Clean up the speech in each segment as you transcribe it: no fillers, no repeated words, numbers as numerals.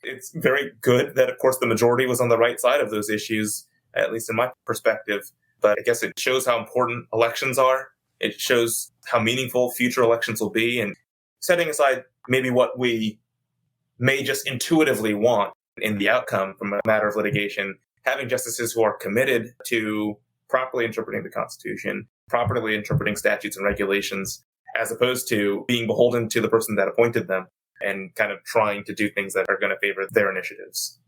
It's very good that, of course, the majority was on the right side of those issues, at least in my perspective. But I guess it shows how important elections are. It shows how meaningful future elections will be. And setting aside maybe what we may just intuitively want in the outcome from a matter of litigation, having justices who are committed to properly interpreting the Constitution, properly interpreting statutes and regulations, as opposed to being beholden to the person that appointed them and kind of trying to do things that are going to favor their initiatives.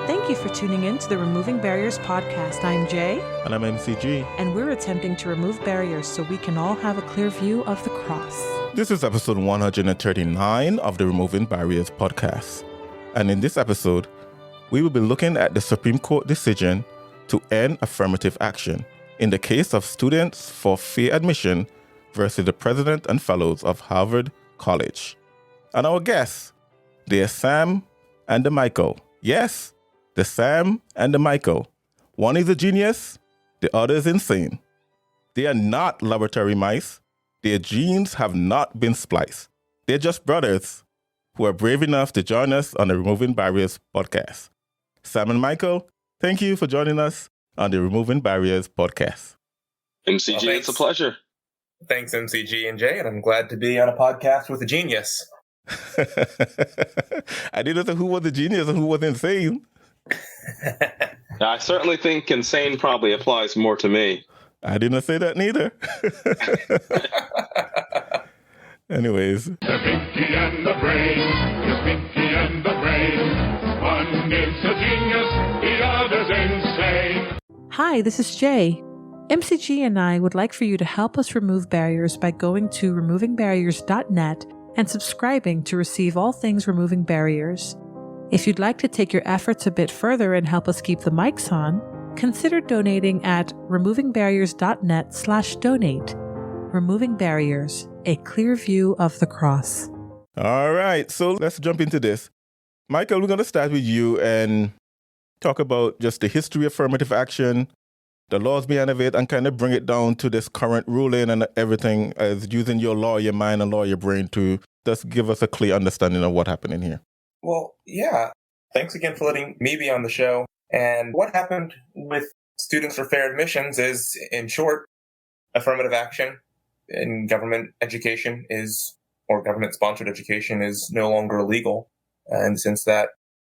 Thank you for tuning in to the Removing Barriers podcast. I'm Jay. And I'm MCG. And we're attempting to remove barriers so we can all have a clear view of the cross. This is episode 139 of the Removing Barriers podcast. And in this episode, we will be looking at the Supreme Court decision to end affirmative action in the case of students for fair admission versus the president and fellows of Harvard College. And our guests, they are Sam and the Michael. Yes, the Sam and the Michael. One is a genius, the other is insane. They are not laboratory mice. Their genes have not been spliced. They're just brothers who are brave enough to join us on the Removing Barriers podcast. Sam and Michael, thank you for joining us on the Removing Barriers podcast. MCG, it's a pleasure. Thanks, MCG and Jay, and I'm glad to be on a podcast with a genius. I didn't know who was a genius and who was insane. I certainly think insane probably applies more to me. I didn't say that neither. Anyways. The pinky and the brain, the pinky and the brain. One is a genius, the other's insane. Hi, this is Jay. MCG and I would like for you to help us remove barriers by going to removingbarriers.net and subscribing to receive all things Removing Barriers. If you'd like to take your efforts a bit further and help us keep the mics on, consider donating at removingbarriers.net/donate. Removing Barriers, a clear view of the cross. All right, so let's jump into this. Michael, we're going to start with you and talk about just the history of affirmative action, the laws behind of it, and kind of bring it down to this current ruling and everything, as using your lawyer mind and lawyer brain to just give us a clear understanding of what happened in here. Well, yeah. Thanks again for letting me be on the show. And what happened with Students for Fair Admissions is, in short, affirmative action in government education or government-sponsored education is no longer illegal, in the sense that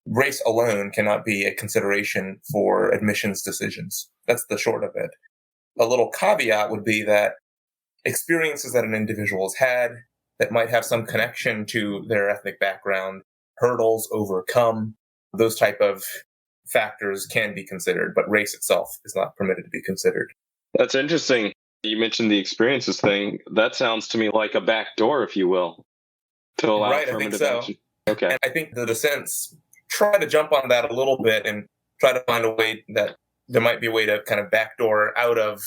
race alone cannot be a consideration for admissions decisions. That's the short of it. A little caveat would be that experiences that an individual has had that might have some connection to their ethnic background, hurdles overcome, those type of factors can be considered, but race itself is not permitted to be considered. That's interesting. You mentioned the experiences thing. That sounds to me like a backdoor, if you will, to allow affirmative action. Okay. And I think the dissents try to jump on that a little bit and try to find a way that there might be a way to kind of backdoor out of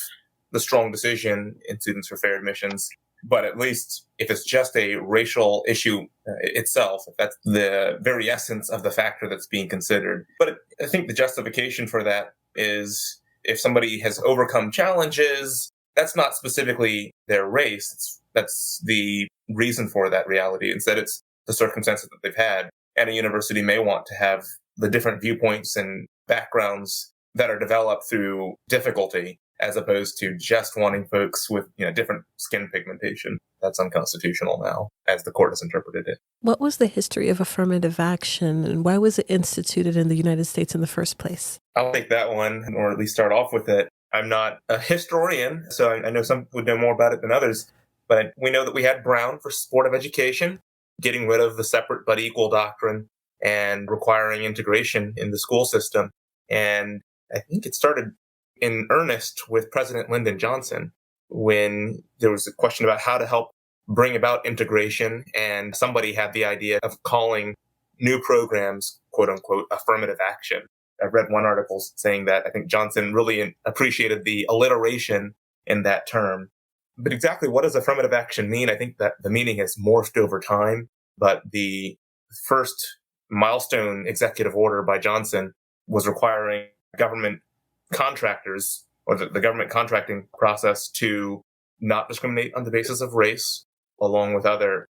the strong decision in Students for Fair Admissions. But at least if it's just a racial issue itself, if that's the very essence of the factor that's being considered. But I think the justification for that is if somebody has overcome challenges, that's not specifically their race. That's the reason for that reality. Instead, it's the circumstances that they've had. And a university may want to have the different viewpoints and backgrounds that are developed through difficulty, as opposed to just wanting folks with, different skin pigmentation. That's unconstitutional now, as the court has interpreted it. What was the history of affirmative action, and why was it instituted in the United States in the first place? I'll take that one, or at least start off with it. I'm not a historian, so I know some would know more about it than others, but we know that we had Brown for supportive education, getting rid of the separate but equal doctrine and requiring integration in the school system. And I think it started in earnest with President Lyndon Johnson, when there was a question about how to help bring about integration, and somebody had the idea of calling new programs, quote unquote, affirmative action. I read one article saying that I think Johnson really appreciated the alliteration in that term. But exactly what does affirmative action mean? I think that the meaning has morphed over time, but the first milestone executive order by Johnson was requiring government contractors, or the government contracting process, to not discriminate on the basis of race, along with other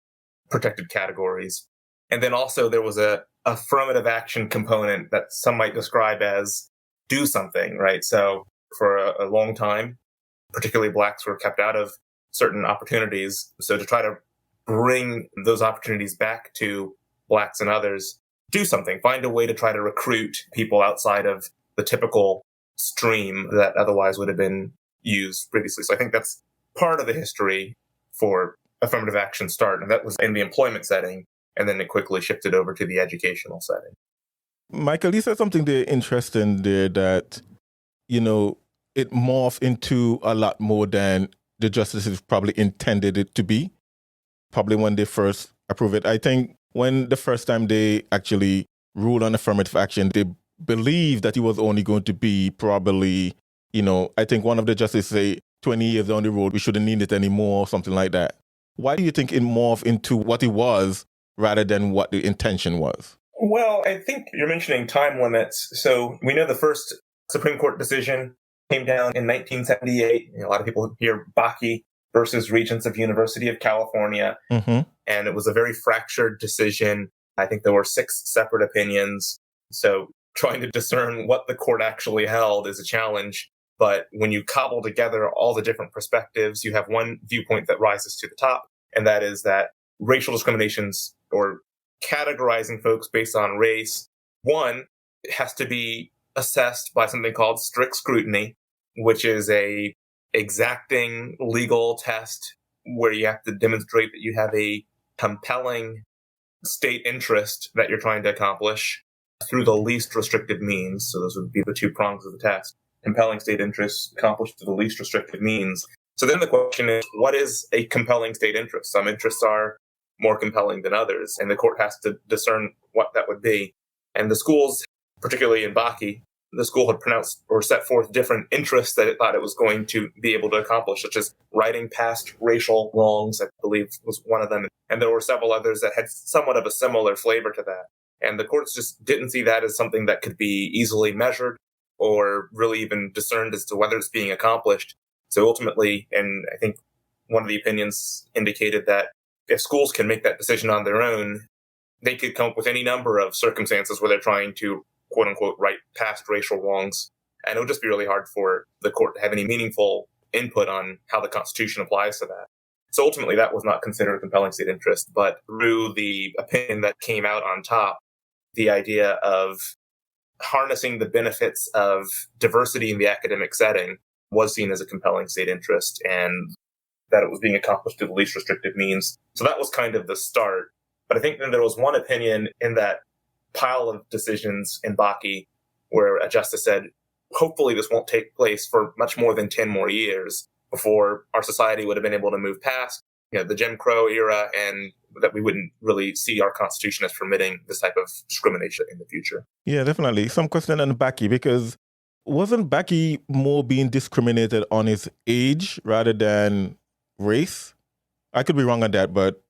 protected categories. And then also there was a affirmative action component that some might describe as do something, right? So for a long time, particularly blacks were kept out of certain opportunities. So to try to bring those opportunities back to blacks and others, do something, find a way to try to recruit people outside of the typical stream that otherwise would have been used previously. So I think that's part of the history for affirmative action start. And that was in the employment setting. And then it quickly shifted over to the educational setting. Michael, you said something there interesting there that, it morphed into a lot more than the justices probably intended it to be, probably when they first approved it. I think when the first time they actually ruled on affirmative action, they believed that it was only going to be probably, I think one of the justices say 20 years down the road, we shouldn't need it anymore, or something like that. Why do you think it morphed into what it was rather than what the intention was? Well, I think you're mentioning time limits. So we know the first Supreme Court decision came down in 1978. A lot of people hear Bakke versus Regents of University of California. Mm-hmm. And it was a very fractured decision. I think there were 6 separate opinions. So trying to discern what the court actually held is a challenge. But when you cobble together all the different perspectives, you have one viewpoint that rises to the top. And that is that racial discriminations or categorizing folks based on race, one, it has to be assessed by something called strict scrutiny, which is a exacting legal test where you have to demonstrate that you have a compelling state interest that you're trying to accomplish through the least restrictive means. So those would be the 2 prongs of the test. Compelling state interest accomplished through the least restrictive means. So then the question is, what is a compelling state interest? Some interests are more compelling than others, and the court has to discern what that would be. And the schools, particularly in Bakke, the school had pronounced or set forth different interests that it thought it was going to be able to accomplish, such as writing past racial wrongs, I believe was one of them. And there were several others that had somewhat of a similar flavor to that. And the courts just didn't see that as something that could be easily measured or really even discerned as to whether it's being accomplished. So ultimately, and I think one of the opinions indicated that if schools can make that decision on their own, they could come up with any number of circumstances where they're trying to, quote unquote, right past racial wrongs. And it would just be really hard for the court to have any meaningful input on how the Constitution applies to that. So ultimately, that was not considered a compelling state interest. But through the opinion that came out on top, the idea of harnessing the benefits of diversity in the academic setting was seen as a compelling state interest, and that it was being accomplished through the least restrictive means. So that was kind of the start. But I think then there was one opinion in that pile of decisions in Bakke where a justice said, hopefully this won't take place for much more than 10 more years before our society would have been able to move past the Jim Crow era, and that we wouldn't really see our Constitution as permitting this type of discrimination in the future. Yeah, definitely. Some question on Bakke, because wasn't Bakke more being discriminated on his age rather than race? I could be wrong on that, but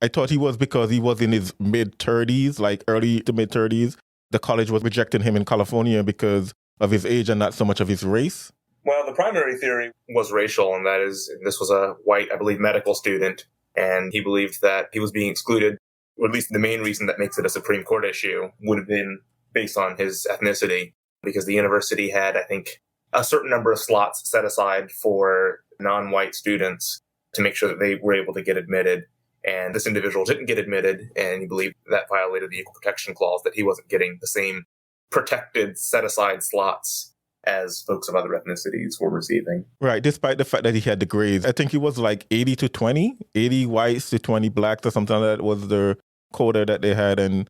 I thought he was because he was in his mid-30s, like early to mid-30s. The college was rejecting him in California because of his age and not so much of his race. Well, the primary theory was racial, and that is, this was a white, I believe, medical student, and he believed that he was being excluded, or at least the main reason that makes it a Supreme Court issue would have been based on his ethnicity, because the university had, I think, a certain number of slots set aside for non-white students to make sure that they were able to get admitted. And this individual didn't get admitted, and he believed that violated the Equal Protection Clause, that he wasn't getting the same protected, set-aside slots as folks of other ethnicities were receiving. Right, despite the fact that he had the grades. I think he was like 80 to 20, 80 whites to 20 blacks or something like that was the quota that they had. And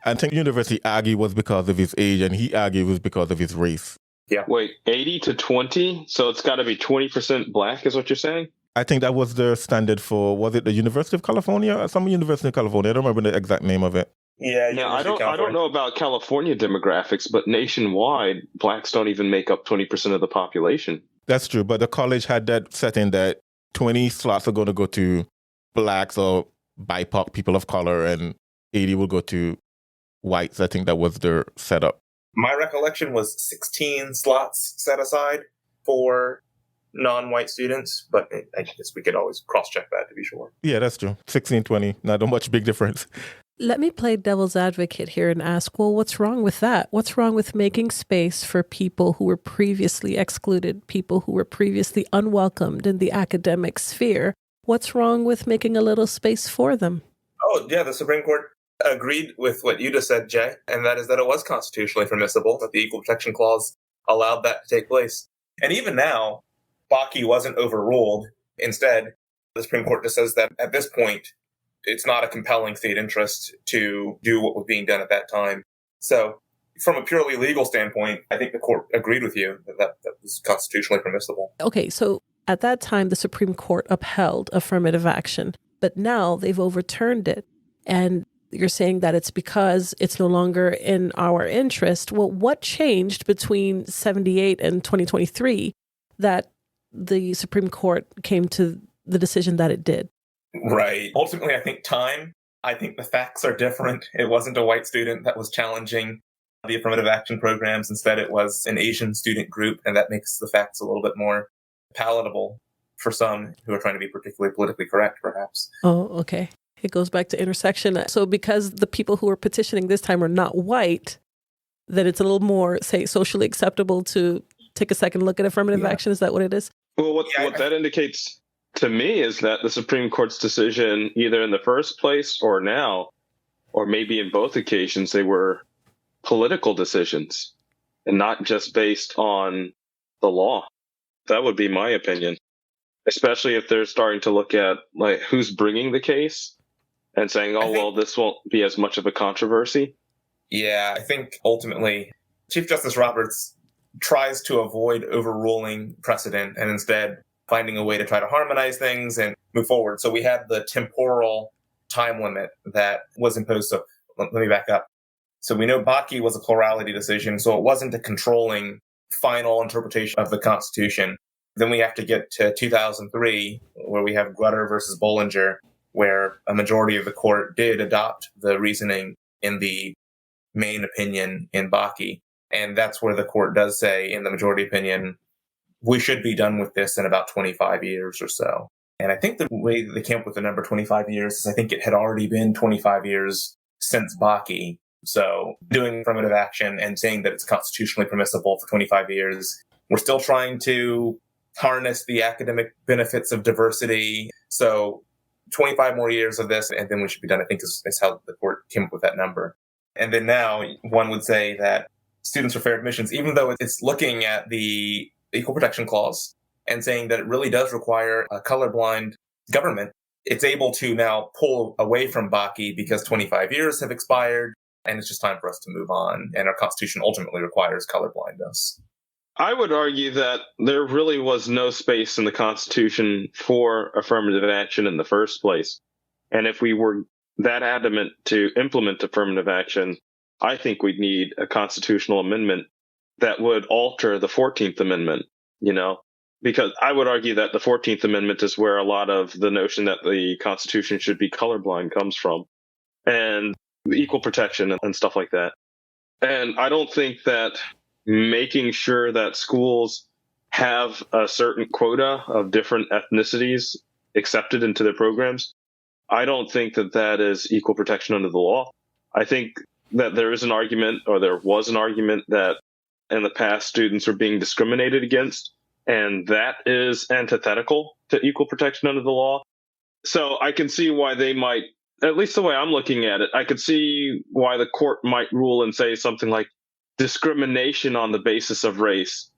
I think university argued was because of his age, and he argued was because of his race. Yeah. Wait, 80 to 20? So it's got to be 20% black is what you're saying? I think that was the standard for, was it the University of California? Some university in California. I don't remember the exact name of it. Yeah, now, I don't know about California demographics, but nationwide, blacks don't even make up 20% of the population. That's true, but the college had that setting that 20 slots are going to go to blacks or BIPOC, people of color, and 80 will go to whites. I think that was their setup. My recollection was 16 slots set aside for non-white students, but I guess we could always cross-check that to be sure. Yeah, that's true. 16, 20, not a much big difference. Let me play devil's advocate here and ask, well, what's wrong with that? What's wrong with making space for people who were previously excluded, people who were previously unwelcomed in the academic sphere? What's wrong with making a little space for them? Oh, yeah, the Supreme Court agreed with what you just said, Jay, and that is that it was constitutionally permissible, that the Equal Protection Clause allowed that to take place. And even now, Bakke wasn't overruled. Instead, the Supreme Court just says that at this point, it's not a compelling state interest to do what was being done at that time. So from a purely legal standpoint, I think the court agreed with you that was constitutionally permissible. Okay, so at that time, the Supreme Court upheld affirmative action, but now they've overturned it. And you're saying that it's because it's no longer in our interest. Well, what changed between 78 and 2023 that the Supreme Court came to the decision that it did? Right. Ultimately, I think time. I think the facts are different. It wasn't a white student that was challenging the affirmative action programs. Instead, it was an Asian student group, and that makes the facts a little bit more palatable for some who are trying to be particularly politically correct, perhaps. Oh, okay. It goes back to intersection. So because the people who are petitioning this time are not white, then it's a little more, say, socially acceptable to take a second look at affirmative action. Is that what it is? Well, what that indicates to me is that the Supreme Court's decision, either in the first place or now, or maybe in both occasions, they were political decisions and not just based on the law. That would be my opinion, especially if they're starting to look at like who's bringing the case and saying, oh, well, this won't be as much of a controversy. Yeah, I think ultimately Chief Justice Roberts tries to avoid overruling precedent and instead finding a way to try to harmonize things and move forward. So we had the temporal time limit that was imposed. So let me back up. So we know Bakke was a plurality decision, so it wasn't a controlling final interpretation of the Constitution. Then we have to get to 2003, where we have Grutter versus Bollinger, where a majority of the court did adopt the reasoning in the main opinion in Bakke. And that's where the court does say, in the majority opinion, we should be done with this in about 25 years or so. And I think the way that they came up with the number 25 years is I think it had already been 25 years since Bakke. So doing affirmative action and saying that it's constitutionally permissible for 25 years, we're still trying to harness the academic benefits of diversity. So 25 more years of this, and then we should be done, I think is how the court came up with that number. And then now one would say that students for fair admissions, even though it's looking at the Equal Protection Clause and saying that it really does require a colorblind government, it's able to now pull away from Bakke because 25 years have expired, and it's just time for us to move on. And our Constitution ultimately requires colorblindness. I would argue that there really was no space in the Constitution for affirmative action in the first place. And if we were that adamant to implement affirmative action, I think we'd need a constitutional amendment that would alter the 14th Amendment, because I would argue that the 14th Amendment is where a lot of the notion that the Constitution should be colorblind comes from, and equal protection and stuff like that. And I don't think that making sure that schools have a certain quota of different ethnicities accepted into their programs, I don't think that that is equal protection under the law. I think that there is an argument, or there was an argument, that in the past students were being discriminated against, and that is antithetical to equal protection under the law. So I can see why they might, at least the way I'm looking at it, I could see why the court might rule and say something like discrimination on the basis of race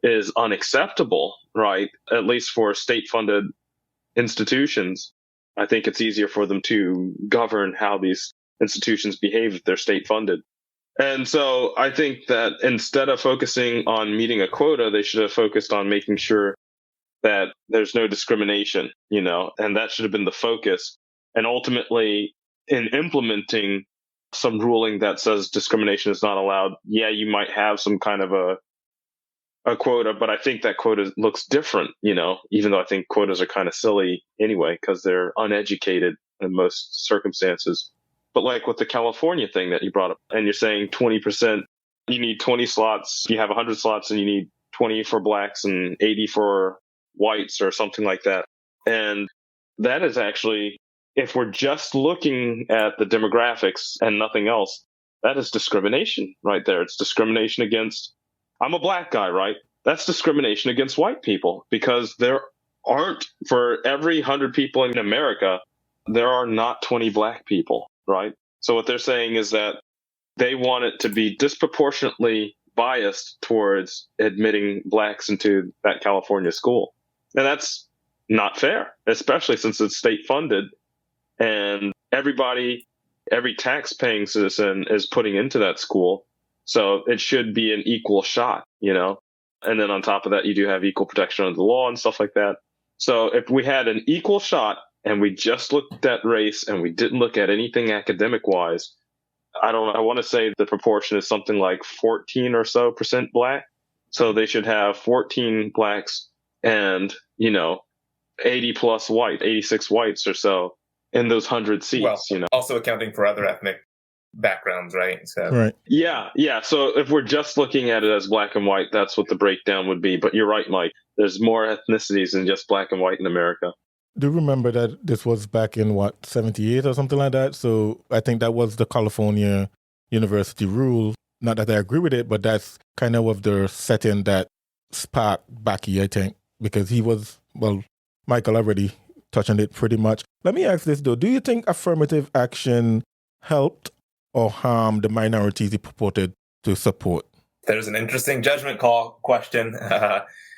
is unacceptable, right? At least for state-funded institutions. I think it's easier for them to govern how these institutions behave if they're state-funded. And so I think that instead of focusing on meeting a quota, they should have focused on making sure that there's no discrimination, and that should have been the focus. And ultimately, in implementing some ruling that says discrimination is not allowed, yeah, you might have some kind of a quota, but I think that quota looks different, even though I think quotas are kind of silly anyway, because they're uneducated in most circumstances. But like with the California thing that you brought up, and you're saying 20%, you need 20 slots, you have 100 slots and you need 20 for blacks and 80 for whites or something like that. And that is actually if we're just looking at the demographics and nothing else, that is discrimination right there. It's discrimination against, I'm a black guy, right? That's discrimination against white people, because there aren't, for every 100 people in America, there are not 20 black people, right? So what they're saying is that they want it to be disproportionately biased towards admitting blacks into that California school. And that's not fair, especially since it's state funded and everybody, every tax paying citizen is putting into that school. So it should be an equal shot, you know? And then on top of that, you do have equal protection under the law and stuff like that. So if we had an equal shot and we just looked at race and we didn't look at anything academic wise, I want to say the proportion is something like 14 or so % black. So they should have 14 blacks and, 80 plus white, 86 whites or so in those 100 seats, Also accounting for other ethnic backgrounds, right? So. Right. Yeah. So if we're just looking at it as black and white, that's what the breakdown would be. But you're right, Mike. There's more ethnicities than just black and white in America. Do you remember that this was back in, 78 or something like that? So I think that was the California University rule. Not that I agree with it, but that's kind of the setting that sparked Bakke, I think, because he was, Michael already touched on it pretty much. Let me ask this, though. Do you think affirmative action helped or harmed the minorities he purported to support? There's an interesting judgment call question.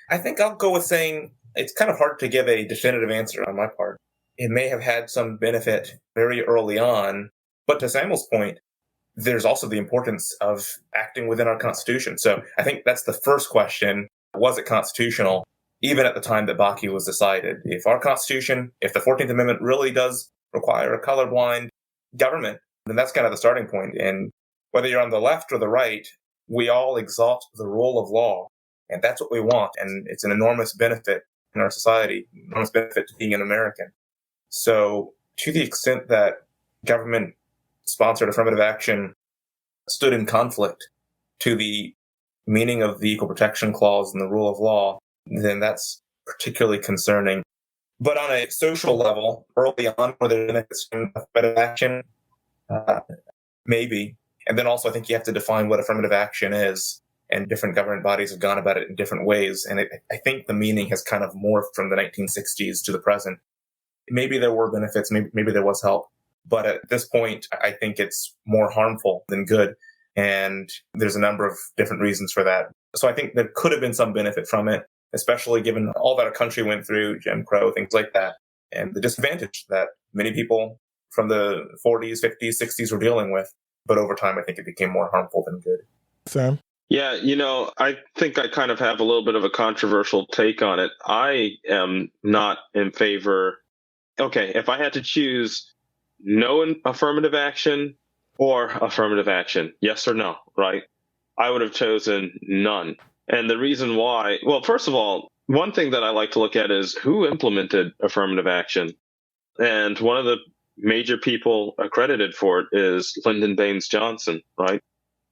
I think I'll go with saying it's kind of hard to give a definitive answer on my part. It may have had some benefit very early on, but to Samuel's point, there's also the importance of acting within our Constitution. So I think that's the first question. Was it constitutional, even at the time that Bakke was decided? If our Constitution, if the 14th Amendment really does require a colorblind government, then that's kind of the starting point. And whether you're on the left or the right, we all exalt the rule of law. And that's what we want. And it's an enormous benefit in our society, enormous benefit to being an American. So to the extent that government-sponsored affirmative action stood in conflict to the meaning of the Equal Protection Clause and the rule of law, then that's particularly concerning. But on a social level, early on, were there benefits from affirmative action? Maybe. And then also I think you have to define what affirmative action is, and different government bodies have gone about it in different ways. And I think the meaning has kind of morphed from the 1960s to the present. Maybe there were benefits, maybe there was help. But at this point, I think it's more harmful than good. And there's a number of different reasons for that. So I think there could have been some benefit from it, especially given all that our country went through, Jim Crow, things like that, and the disadvantage that many people from the 40s, 50s, 60s were dealing with. But over time, I think it became more harmful than good. Sam? Yeah, I think I kind of have a little bit of a controversial take on it. I am not in favor. Okay, if I had to choose no affirmative action or affirmative action, yes or no, right? I would have chosen none. And the reason why, well, first of all, one thing that I like to look at is who implemented affirmative action. And one of the major people accredited for it is Lyndon Baines Johnson, right?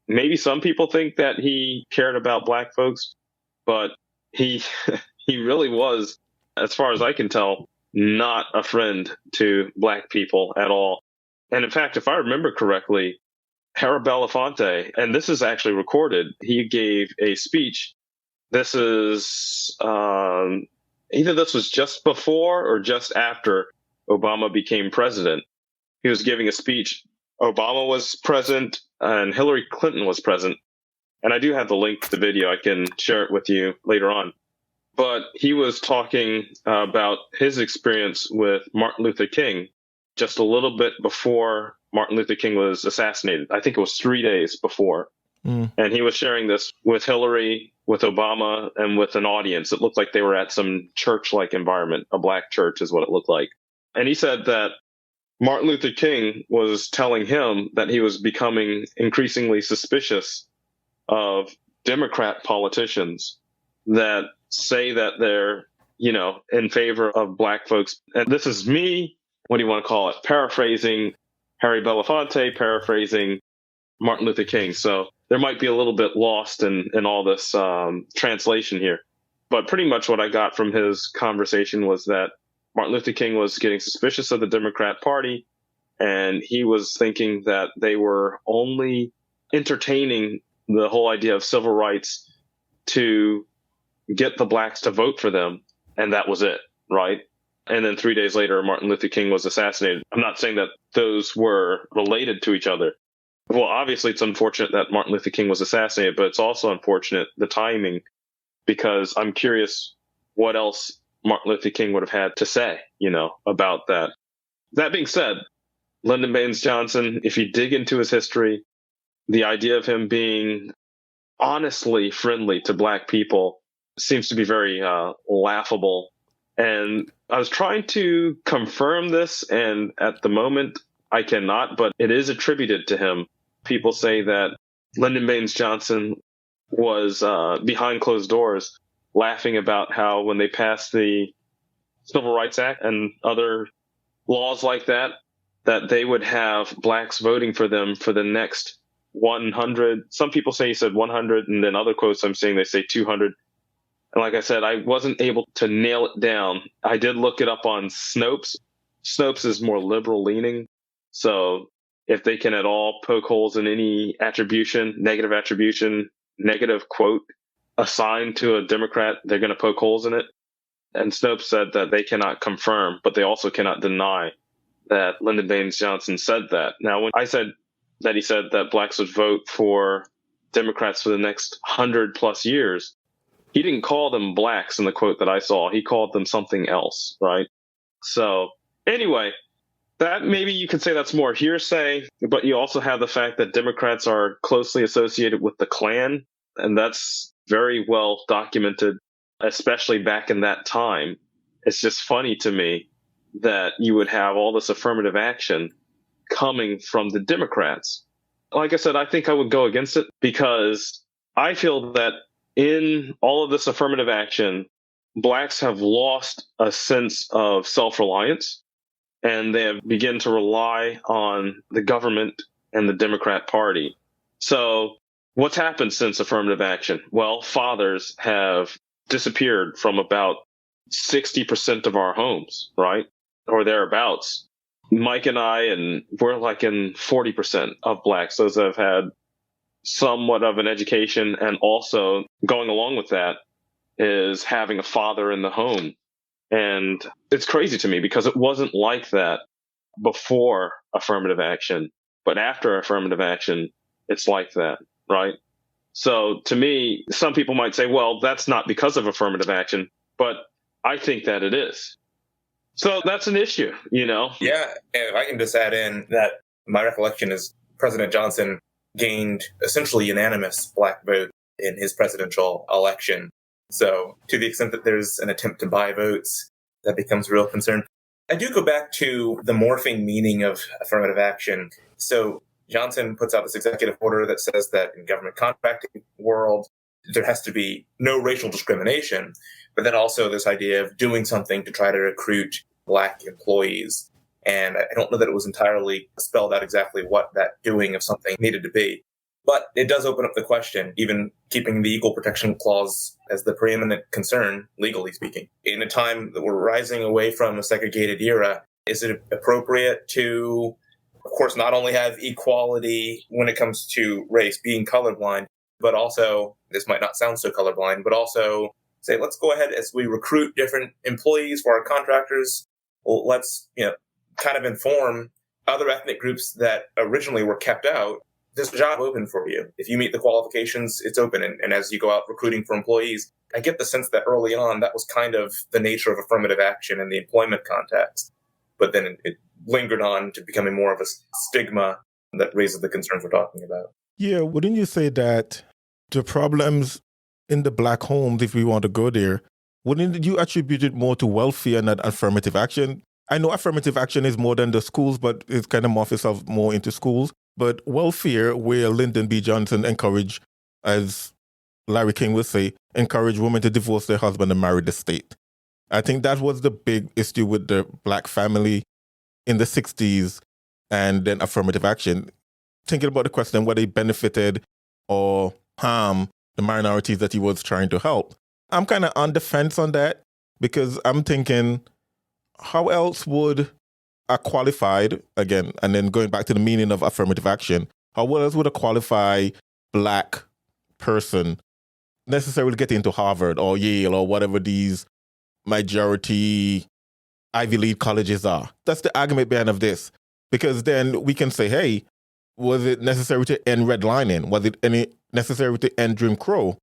Maybe some people think that he cared about black folks, but he really was, as far as I can tell, not a friend to black people at all. And in fact, if I remember correctly, Harry Belafonte, and this is actually recorded, he gave a speech. This is either this was just before or just after Obama became president. He was giving a speech. Obama was present and Hillary Clinton was present. And I do have the link to the video. I can share it with you later on. But he was talking about his experience with Martin Luther King just a little bit before Martin Luther King was assassinated. I think it was 3 days before. And he was sharing this with Hillary, with Obama, and with an audience. It looked like they were at some church-like environment. A black church is what it looked like. And he said that Martin Luther King was telling him that he was becoming increasingly suspicious of Democrat politicians that say that they're, in favor of black folks. And this is me, what do you want to call it? Paraphrasing Harry Belafonte, paraphrasing Martin Luther King. So there might be a little bit lost in all this translation here. But pretty much what I got from his conversation was that Martin Luther King was getting suspicious of the Democrat Party, and he was thinking that they were only entertaining the whole idea of civil rights to get the blacks to vote for them, and that was it, right? And then 3 days later, Martin Luther King was assassinated. I'm not saying that those were related to each other. Well, obviously, it's unfortunate that Martin Luther King was assassinated, but it's also unfortunate, the timing, because I'm curious what else Martin Luther King would have had to say, about that. That being said, Lyndon Baines Johnson, if you dig into his history, the idea of him being honestly friendly to black people seems to be very laughable. And I was trying to confirm this, and at the moment I cannot, but it is attributed to him. People say that Lyndon Baines Johnson was behind closed doors laughing about how when they passed the Civil Rights Act and other laws like that, that they would have blacks voting for them for the next 100. Some people say he said 100, and then other quotes I'm seeing they say 200. And like I said, I wasn't able to nail it down. I did look it up on Snopes. Snopes is more liberal leaning. So if they can at all poke holes in any attribution, negative quote assigned to a Democrat, they're going to poke holes in it. And Snopes said that they cannot confirm, but they also cannot deny that Lyndon Baines Johnson said that. Now, when I said that he said that blacks would vote for Democrats for the next 100 plus years, he didn't call them blacks in the quote that I saw. He called them something else, right? So anyway, that maybe you could say that's more hearsay, but you also have the fact that Democrats are closely associated with the Klan, and that's very well documented, especially back in that time. It's just funny to me that you would have all this affirmative action coming from the Democrats. Like I said, I think I would go against it because I feel that in all of this affirmative action, blacks have lost a sense of self-reliance, and they have begun to rely on the government and the Democrat Party. So what's happened since affirmative action? Well, fathers have disappeared from about 60% of our homes, right? Or thereabouts. Mike and we're like in 40% of blacks, those that have had somewhat of an education, and also going along with that is having a father in the home. And it's crazy to me because it wasn't like that before affirmative action, but after affirmative action, it's like that, right? So to me, some people might say, well, that's not because of affirmative action, but I think that it is. So that's an issue, Yeah, and if I can just add in that my recollection is President Johnson gained essentially unanimous black vote in his presidential election. So to the extent that there's an attempt to buy votes, that becomes a real concern. I do go back to the morphing meaning of affirmative action. So Johnson puts out this executive order that says that in government contracting world, there has to be no racial discrimination, but then also this idea of doing something to try to recruit black employees. And I don't know that it was entirely spelled out exactly what that doing of something needed to be. But it does open up the question, even keeping the Equal Protection Clause as the preeminent concern, legally speaking. In a time that we're rising away from a segregated era, is it appropriate to, of course, not only have equality when it comes to race, being colorblind, but also, this might not sound so colorblind, but also say, let's go ahead as we recruit different employees for our contractors, well, let's, kind of inform other ethnic groups that originally were kept out. There's a job open for you. If you meet the qualifications, it's open. And as you go out recruiting for employees, I get the sense that early on, that was kind of the nature of affirmative action in the employment context. But then it lingered on to becoming more of a stigma that raises the concerns we're talking about. Yeah, wouldn't you say that the problems in the black homes, if we want to go there, wouldn't you attribute it more to welfare and not affirmative action? I know affirmative action is more than the schools, but it's kind of morphed itself more into schools. But welfare, where Lyndon B. Johnson encouraged, as Larry King would say, encourage women to divorce their husband and marry the state. I think that was the big issue with the black family in the 60s, and then affirmative action. Thinking about the question whether it benefited or harmed the minorities that he was trying to help. I'm kind of on the fence on that, because I'm thinking how else would a qualified, again, and then going back to the meaning of affirmative action, how else would a qualified Black person necessarily get into Harvard or Yale or whatever these majority Ivy League colleges are? That's the argument behind of this. Because then we can say, hey, was it necessary to end redlining? Was it necessary to end Jim Crow?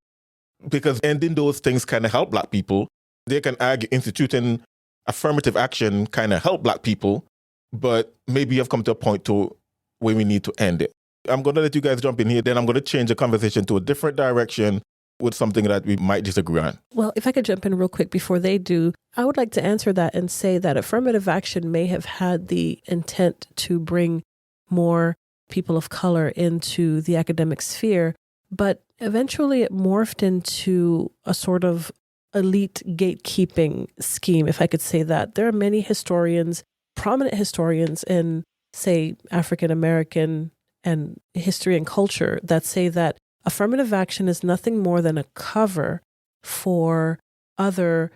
Because ending those things kind of help Black people. They can argue instituting affirmative action kind of help Black people, but maybe you've come to a point to where we need to end it. I'm going to let you guys jump in here. Then I'm going to change the conversation to a different direction with something that we might disagree on. Well, if I could jump in real quick before they do, I would like to answer that and say that affirmative action may have had the intent to bring more people of color into the academic sphere, but eventually it morphed into a sort of elite gatekeeping scheme, if I could say that. There are many historians, prominent historians in, say, African American and history and culture that say that affirmative action is nothing more than a cover for other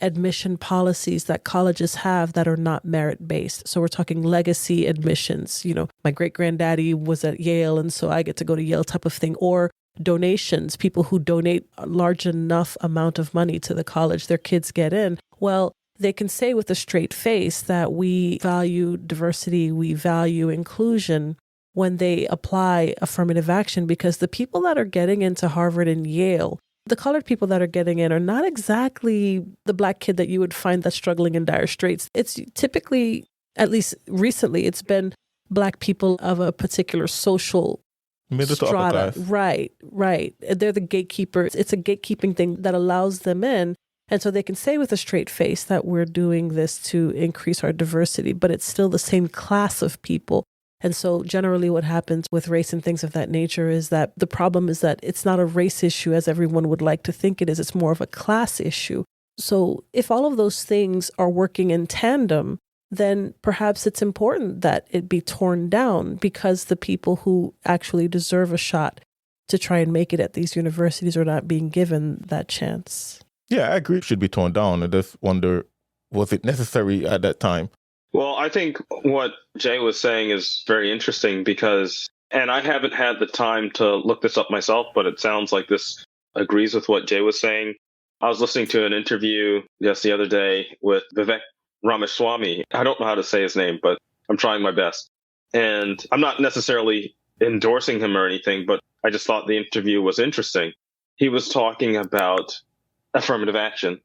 admission policies that colleges have that are not merit-based. So we're talking legacy admissions. You know, my great-granddaddy was at Yale, and so I get to go to Yale type of thing. Or donations, people who donate a large enough amount of money to the college, their kids get in. Well, they can say with a straight face that we value diversity, we value inclusion when they apply affirmative action, because the people that are getting into Harvard and Yale, the colored people that are getting in are not exactly the Black kid that you would find that's struggling in dire straits. It's typically, at least recently, it's been Black people of a particular social middle to strata. upper class. Right. They're the gatekeepers. It's a gatekeeping thing that allows them in. And so they can say with a straight face that we're doing this to increase our diversity, but it's still the same class of people. And so generally what happens with race and things of that nature is that the problem is that it's not a race issue as everyone would like to think it is. It's more of a class issue. So if all of those things are working in tandem, then perhaps it's important that it be torn down, because the people who actually deserve a shot to try and make it at these universities are not being given that chance. Yeah, I agree it should be torn down. I just wonder, was it necessary at that time? Well, I think what Jay was saying is very interesting because, and I haven't had the time to look this up myself, but it sounds like this agrees with what Jay was saying. I was listening to an interview just the other day with Vivek Ramaswamy. I don't know how to say his name, but I'm trying my best. And I'm not necessarily endorsing him or anything, but I just thought the interview was interesting. He was talking about affirmative action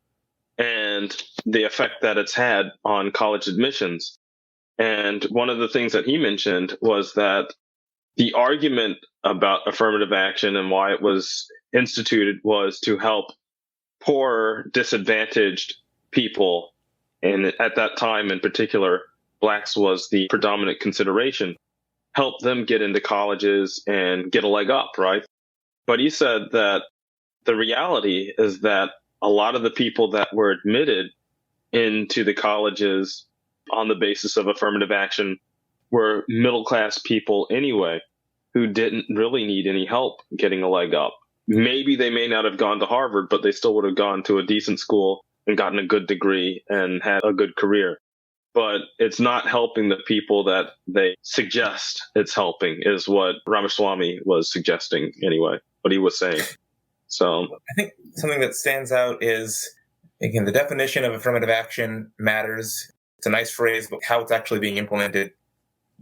and the effect that it's had on college admissions. And one of the things that he mentioned was that the argument about affirmative action and why it was instituted was to help poor, disadvantaged people. And at that time in particular, Blacks was the predominant consideration, help them get into colleges and get a leg up, right? But he said that the reality is that a lot of the people that were admitted into the colleges on the basis of affirmative action were middle-class people anyway, who didn't really need any help getting a leg up. Maybe they may not have gone to Harvard, but they still would have gone to a decent school and gotten a good degree and had a good career. But it's not helping the people that they suggest it's helping, is what Ramaswamy was suggesting anyway, what he was saying. So I think something that stands out is, again, the definition of affirmative action matters. It's a nice phrase, but how it's actually being implemented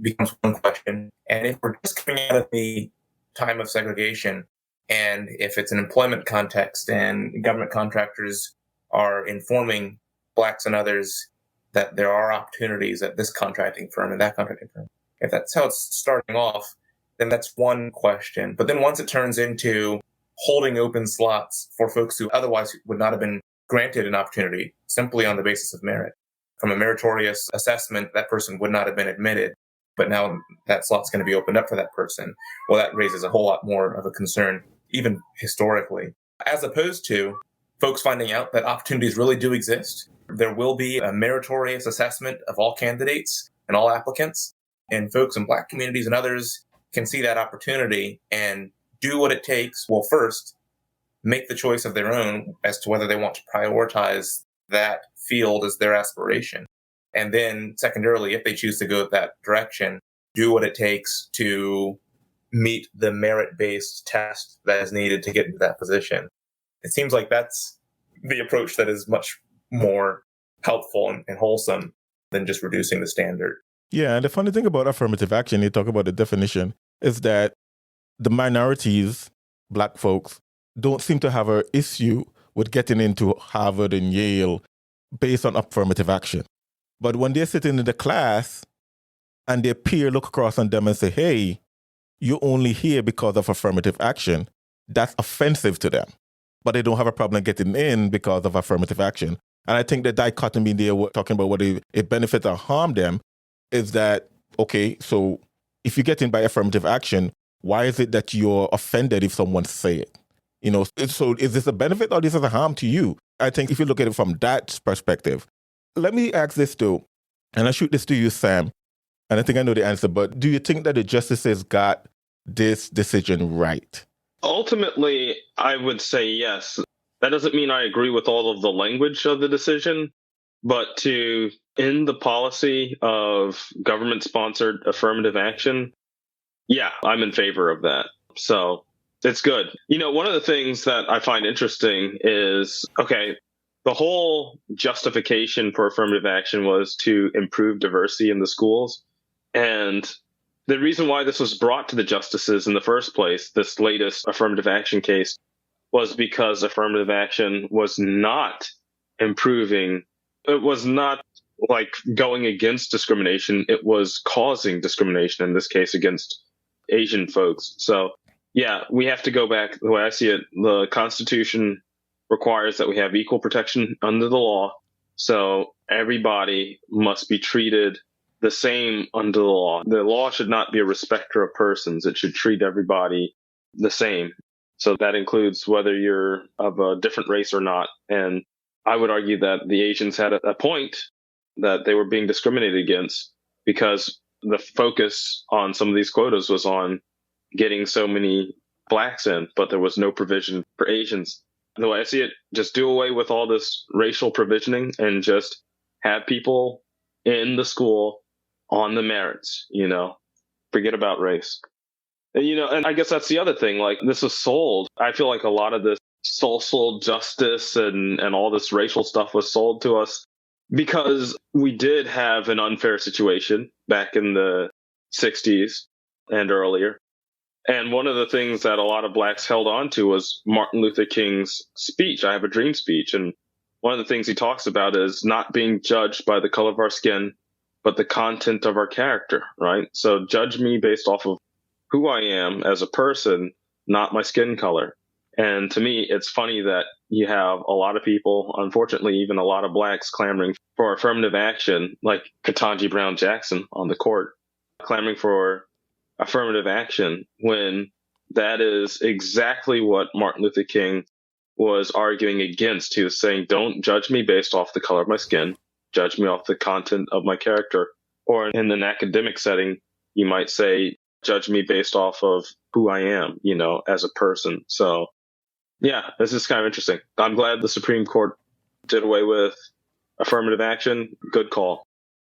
becomes one question. And if we're just coming out of the time of segregation, and if it's an employment context and government contractors are informing Blacks and others that there are opportunities at this contracting firm and that contracting firm, if that's how it's starting off, then that's one question. But then once it turns into holding open slots for folks who otherwise would not have been granted an opportunity simply on the basis of merit, from a meritorious assessment, that person would not have been admitted, but now that slot's going to be opened up for that person. Well, that raises a whole lot more of a concern, even historically, as opposed to folks finding out that opportunities really do exist. There will be a meritorious assessment of all candidates and all applicants, and folks in Black communities and others can see that opportunity and do what it takes. Well, first, make the choice of their own as to whether they want to prioritize that field as their aspiration. And then secondarily, if they choose to go that direction, do what it takes to meet the merit-based test that is needed to get into that position. It seems like that's the approach that is much more helpful and wholesome than just reducing the standard. Yeah, and the funny thing about affirmative action, you talk about the definition, is that the minorities, Black folks, don't seem to have an issue with getting into Harvard and Yale based on affirmative action. But when they're sitting in the class and their peer look across on them and say, hey, you're only here because of affirmative action, that's offensive to them. But they don't have a problem getting in because of affirmative action. And I think the dichotomy there, we're talking about whether it benefits or harm them, is that, okay, so if you get in by affirmative action, why is it that you're offended if someone say it? You know, so is this a benefit or is this a harm to you? I think if you look at it from that perspective, let me ask this too, and I shoot this to you, Sam, and I think I know the answer, but do you think that the justices got this decision right? Ultimately, I would say yes. That doesn't mean I agree with all of the language of the decision, but to end the policy of government-sponsored affirmative action, yeah, I'm in favor of that. So it's good. You know, one of the things that I find interesting is, okay, the whole justification for affirmative action was to improve diversity in the schools. And the reason why this was brought to the justices in the first place, this latest affirmative action case, was because affirmative action was not improving. It was not like going against discrimination. It was causing discrimination, in this case, against Asian folks. So, yeah, we have to go back. The way I see it, the Constitution requires that we have equal protection under the law. So everybody must be treated the same under the law. The law should not be a respecter of persons. It should treat everybody the same. So that includes whether you're of a different race or not. And I would argue that the Asians had a point that they were being discriminated against because the focus on some of these quotas was on getting so many Blacks in, but there was no provision for Asians. The way I see it, just do away with all this racial provisioning and just have people in the school on the merits, you know, forget about race. You know, and I guess that's the other thing, like this was sold. I feel like a lot of this social justice and all this racial stuff was sold to us because we did have an unfair situation back in the 60s and earlier. And one of the things that a lot of Blacks held on to was Martin Luther King's speech, I Have a Dream speech. And one of the things he talks about is not being judged by the color of our skin, but the content of our character, right? So judge me based off of who I am as a person, not my skin color. And to me, it's funny that you have a lot of people, unfortunately, even a lot of Blacks clamoring for affirmative action, like Ketanji Brown Jackson on the court, clamoring for affirmative action when that is exactly what Martin Luther King was arguing against. He was saying, don't judge me based off the color of my skin, judge me off the content of my character. Or in an academic setting, you might say, judge me based off of who I am, you know, as a person. So yeah, this is kind of interesting. I'm glad the Supreme Court did away with affirmative action. Good call.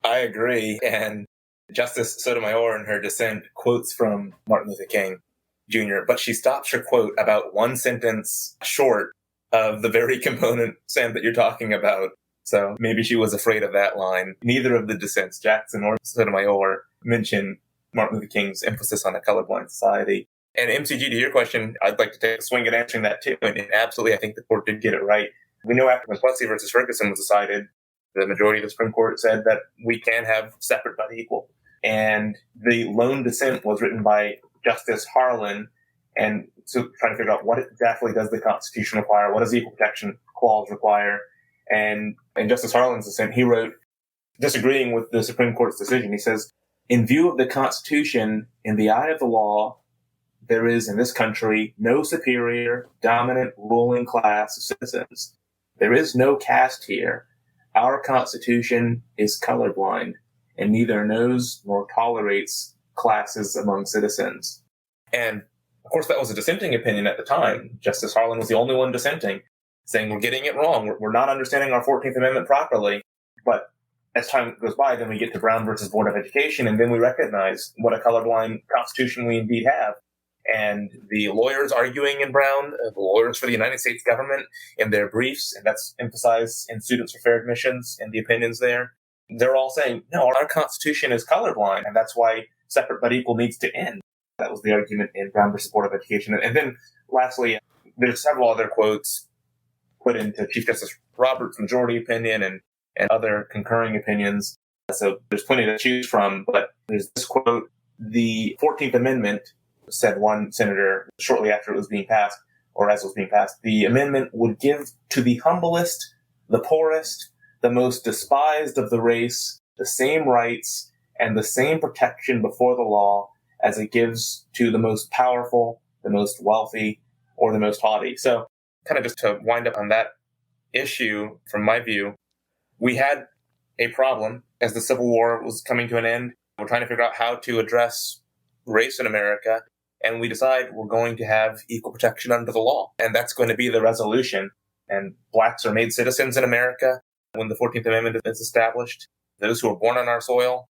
I agree. And Justice Sotomayor in her dissent quotes from Martin Luther King Jr., but she stops her quote about one sentence short of the very component, Sam, that you're talking about. So maybe she was afraid of that line. Neither of the dissents, Jackson or Sotomayor, mention Martin Luther King's emphasis on a colorblind society. And MCG, to your question, I'd like to take a swing at answering that too. And absolutely, I think the court did get it right. We know after McCluskey versus Ferguson was decided, the majority of the Supreme Court said that we can have separate but equal. And the lone dissent was written by Justice Harlan. And so trying to figure out what exactly does the Constitution require? What does the Equal Protection Clause require? And in Justice Harlan's dissent, he wrote, disagreeing with the Supreme Court's decision, he says, in view of the Constitution, in the eye of the law, there is in this country no superior, dominant, ruling class of citizens. There is no caste here. Our Constitution is colorblind and neither knows nor tolerates classes among citizens. And of course, that was a dissenting opinion at the time. Justice Harlan was the only one dissenting. saying we're getting it wrong. We're not understanding our 14th Amendment properly. But as time goes by, then we get to Brown versus Board of Education, and then we recognize what a colorblind constitution we indeed have. And the lawyers arguing in Brown, the lawyers for the United States government in their briefs, and that's emphasized in Students for Fair Admissions and the opinions there, they're all saying, no, our Constitution is colorblind, and that's why separate but equal needs to end. That was the argument in Brown versus Board of Education. And then lastly, there's several other quotes put into Chief Justice Roberts' majority opinion and other concurring opinions. So there's plenty to choose from, but there's this quote: the 14th Amendment, said one senator shortly after it was being passed, or as it was being passed, the amendment would give to the humblest, the poorest, the most despised of the race the same rights and the same protection before the law as it gives to the most powerful, the most wealthy, or the most haughty. So kind of just to wind up on that issue, from my view, we had a problem as the Civil War was coming to an end. We're trying to figure out how to address race in America, and we decide we're going to have equal protection under the law, and that's going to be the resolution. And blacks are made citizens in America when the 14th Amendment is established. Those who are born on our soil,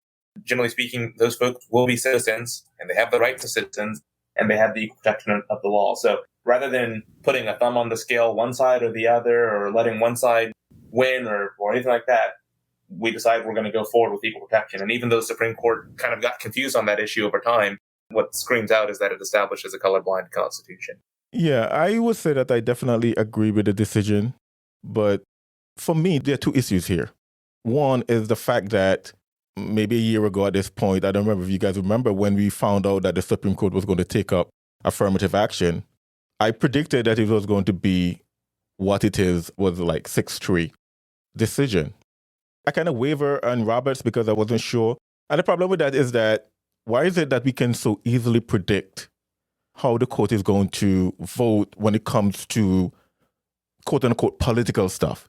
generally speaking, those folks will be citizens, and they have the right to citizens, and they have the equal protection of the law. So rather than putting a thumb on the scale one side or the other, or letting one side win or anything like that, we decide we're going to go forward with equal protection. And even though the Supreme Court kind of got confused on that issue over time, what screams out is that it establishes a colorblind constitution. Yeah, I would say that I definitely agree with the decision. But for me, there are two issues here. One is the fact that maybe a year ago at this point, I don't remember if you guys remember when we found out that the Supreme Court was going to take up affirmative action, I predicted that it was going to be what it is, was like 6-3 decision. I kind of waver on Roberts because I wasn't sure. And the problem with that is that why is it that we can so easily predict how the court is going to vote when it comes to quote-unquote political stuff?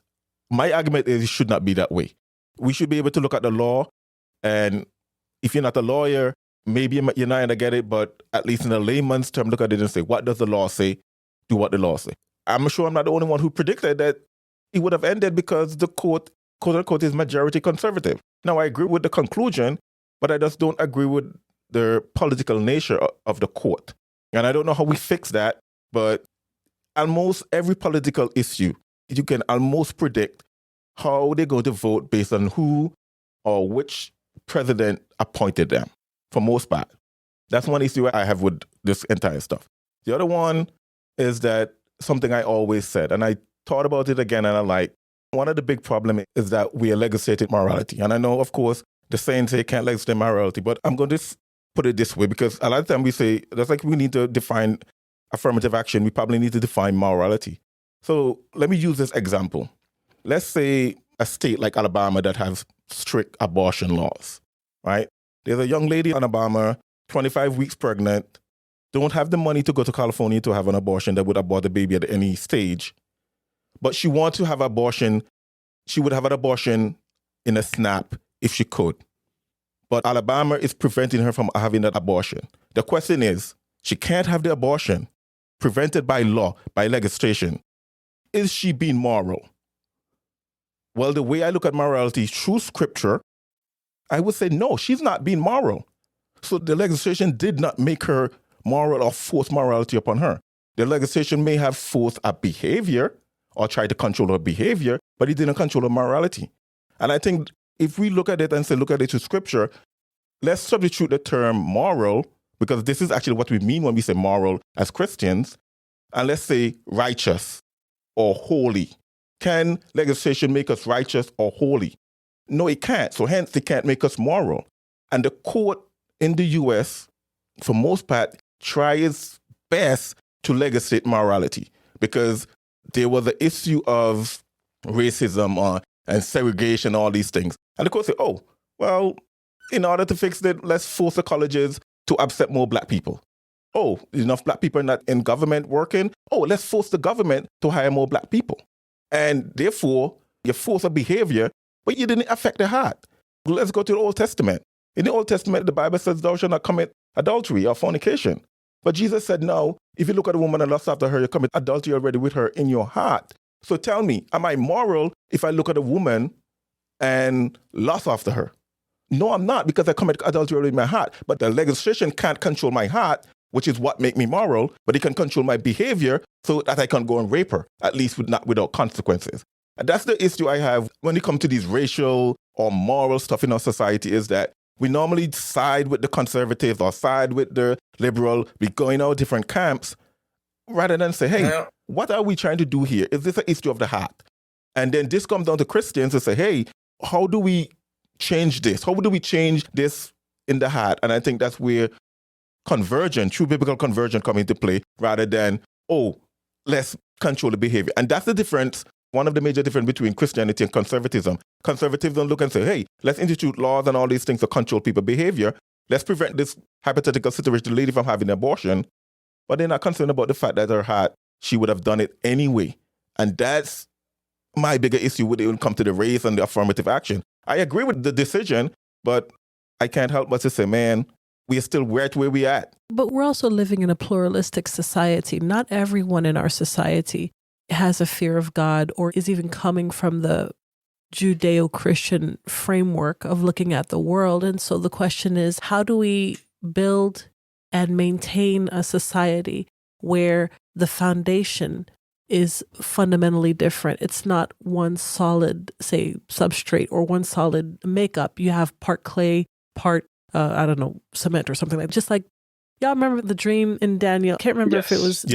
My argument is it should not be that way. We should be able to look at the law, and if you're not a lawyer, maybe you're not going to get it, but at least in a layman's term, look at it and say, what does the law say? Do what the law say. I'm sure I'm not the only one who predicted that it would have ended because the court, quote-unquote, is majority conservative. Now, I agree with the conclusion, but I just don't agree with the political nature of the court. And I don't know how we fix that, but almost every political issue, you can almost predict how they're going to vote based on who or which president appointed them, for most part. That's one issue I have with this entire stuff. The other one is that something I always said, and I thought about it again, and I'm like, one of the big problems is that we are legislating morality. And I know, of course, the saying say can't legislate morality, but I'm going to put it this way, because a lot of time we say, that's like we need to define affirmative action, we probably need to define morality. So let me use this example. Let's say a state like Alabama that has strict abortion laws, right? There's a young lady in Alabama, 25 weeks pregnant, don't have the money to go to California to have an abortion that would abort the baby at any stage, but she wants to have abortion. She would have an abortion in a snap if she could. But Alabama is preventing her from having that abortion. The question is, she can't have the abortion, prevented by law, by legislation. Is she being moral? Well, the way I look at morality through scripture, I would say no, she's not being moral. So the legislation did not make her moral or force morality upon her. The legislation may have forced a behavior or tried to control her behavior, but it didn't control her morality. And I think if we look at it and say, look at it to scripture, let's substitute the term moral, because this is actually what we mean when we say moral as Christians, and let's say righteous or holy. Can legislation make us righteous or holy? No, it can't. So hence, it can't make us moral. And the court in the U.S., for most part, tries best to legislate morality, because there was the issue of racism and segregation, all these things. And the court said, oh, well, in order to fix it, let's force the colleges to accept more black people. Oh, enough black people are not in government working. Oh, let's force the government to hire more black people. And therefore, you force a behavior, but you didn't affect the heart. Let's go to the Old Testament. In the Old Testament, the Bible says, thou shalt not commit adultery or fornication. But Jesus said, no, if you look at a woman and lust after her, you commit adultery already with her in your heart. So tell me, am I moral if I look at a woman and lust after her? No, I'm not, because I commit adultery in my heart. But the legislation can't control my heart, which is what make me moral, but it can control my behavior so that I can go and rape her, at least not without consequences. And that's the issue I have when it comes to these racial or moral stuff in our society, is that we normally side with the conservatives or side with the liberal. We go in our different camps rather than say, hey, what are we trying to do here? Is this an issue of the heart? And then this comes down to Christians to say, hey, how do we change this? How do we change this in the heart? And I think that's where conversion, true biblical conversion, come into play, rather than, oh, let's control the behavior. And that's the difference, one of the major difference between Christianity and conservatism. Conservatives don't look and say, hey, let's institute laws and all these things to control people's behavior. Let's prevent this hypothetical situation, the lady from having an abortion. But they're not concerned about the fact that her heart, she would have done it anyway. And that's my bigger issue when it comes to the race and the affirmative action. I agree with the decision, but I can't help but to say, man, we are still right where we at. But we're also living in a pluralistic society. Not everyone in our society has a fear of God or is even coming from the Judeo-Christian framework of looking at the world. And so the question is, how do we build and maintain a society where the foundation is fundamentally different? It's not one solid, say, substrate or one solid makeup. You have part clay, part, cement or something like that. Just like, y'all remember the dream in Daniel? Can't remember if it was...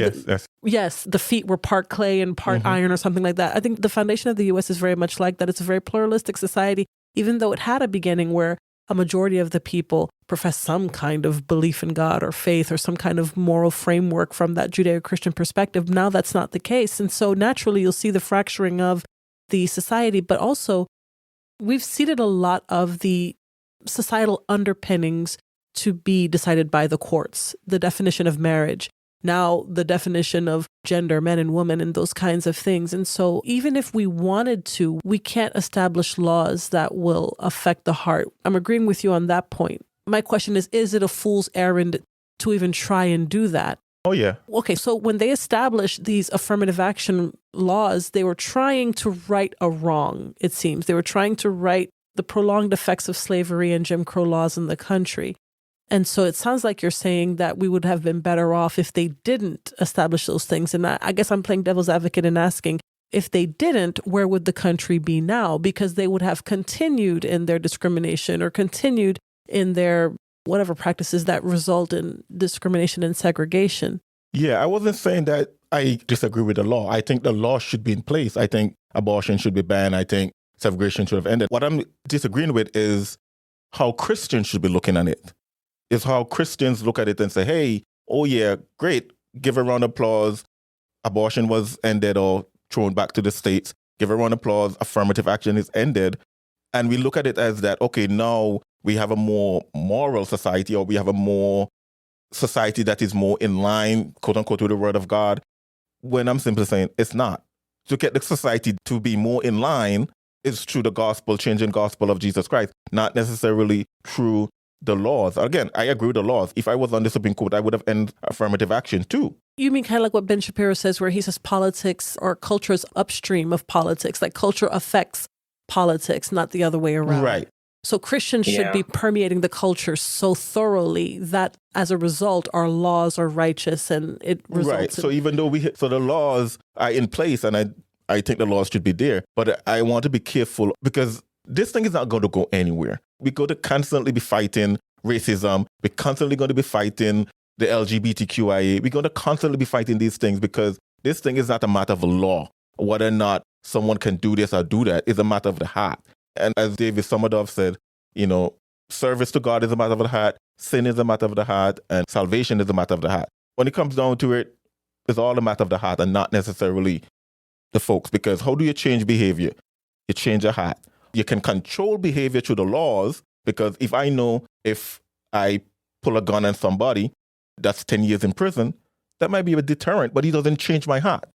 Yes, the feet were part clay and part iron or something like that. I think the foundation of the U.S. is very much like that. It's a very pluralistic society, even though it had a beginning where a majority of the people profess some kind of belief in God or faith or some kind of moral framework from that Judeo-Christian perspective. Now that's not the case. And so naturally you'll see the fracturing of the society, but also we've ceded a lot of the societal underpinnings to be decided by the courts. The definition of marriage, now the definition of gender, men and women, and those kinds of things. And so even if we wanted to, we can't establish laws that will affect the heart. I'm agreeing with you on that point. My question is it a fool's errand to even try and do that? Oh, yeah. Okay, so when they established these affirmative action laws, they were trying to right a wrong, it seems. They were trying to right the prolonged effects of slavery and Jim Crow laws in the country. And so it sounds like you're saying that we would have been better off if they didn't establish those things. And I guess I'm playing devil's advocate and asking, if they didn't, where would the country be now? Because they would have continued in their discrimination or continued in their whatever practices that result in discrimination and segregation. Yeah, I wasn't saying that I disagree with the law. I think the law should be in place. I think abortion should be banned. I think segregation should have ended. What I'm disagreeing with is how Christians should be looking at it. Is how Christians look at it and say, hey, oh yeah, great, give a round of applause. Abortion was ended or thrown back to the states. Give a round of applause. Affirmative action is ended. And we look at it as that, okay, now we have a more moral society, or we have a more society that is more in line, quote unquote, with the word of God, when I'm simply saying it's not. To get the society to be more in line is through the gospel, changing gospel of Jesus Christ, not necessarily through the laws. Again, I agree with the laws. If I was on the Supreme Court, I would have ended affirmative action too. You mean kind of like what Ben Shapiro says, where he says politics or culture is upstream of politics, like culture affects politics, not the other way around. Right. So Christians should be permeating the culture so thoroughly that as a result, our laws are righteous and it results right. So even though so the laws are in place, and I think the laws should be there, but I want to be careful because this thing is not going to go anywhere. We're going to constantly be fighting racism. We're constantly going to be fighting the LGBTQIA. We're going to constantly be fighting these things because this thing is not a matter of law. Whether or not someone can do this or do that is a matter of the heart. And as David Somerdorf said, service to God is a matter of the heart, sin is a matter of the heart, and salvation is a matter of the heart. When it comes down to it, it's all a matter of the heart and not necessarily the folks. Because how do you change behavior? You change your heart. You can control behavior through the laws, because if I know if I pull a gun on somebody, that's 10 years in prison, that might be a deterrent, but it doesn't change my heart.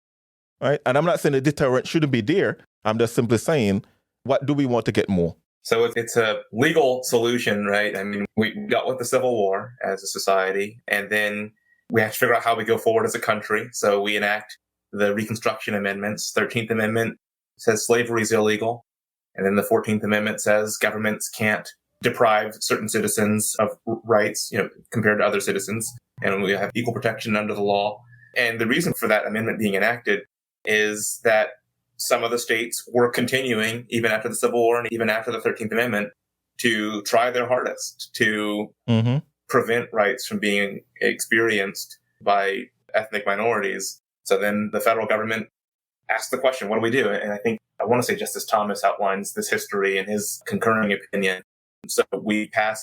Right? And I'm not saying a deterrent shouldn't be there. I'm just simply saying, what do we want to get more? So it's a legal solution, right? I mean, we got with the Civil War as a society, and then we have to figure out how we go forward as a country. So we enact the Reconstruction Amendments. 13th Amendment says slavery is illegal. And then the 14th Amendment says governments can't deprive certain citizens of rights, compared to other citizens. And we have equal protection under the law. And the reason for that amendment being enacted is that some of the states were continuing, even after the Civil War and even after the 13th Amendment, to try their hardest to prevent rights from being experienced by ethnic minorities. So then the federal government asked the question, what do we do? And I want to say Justice Thomas outlines this history in his concurring opinion. So we pass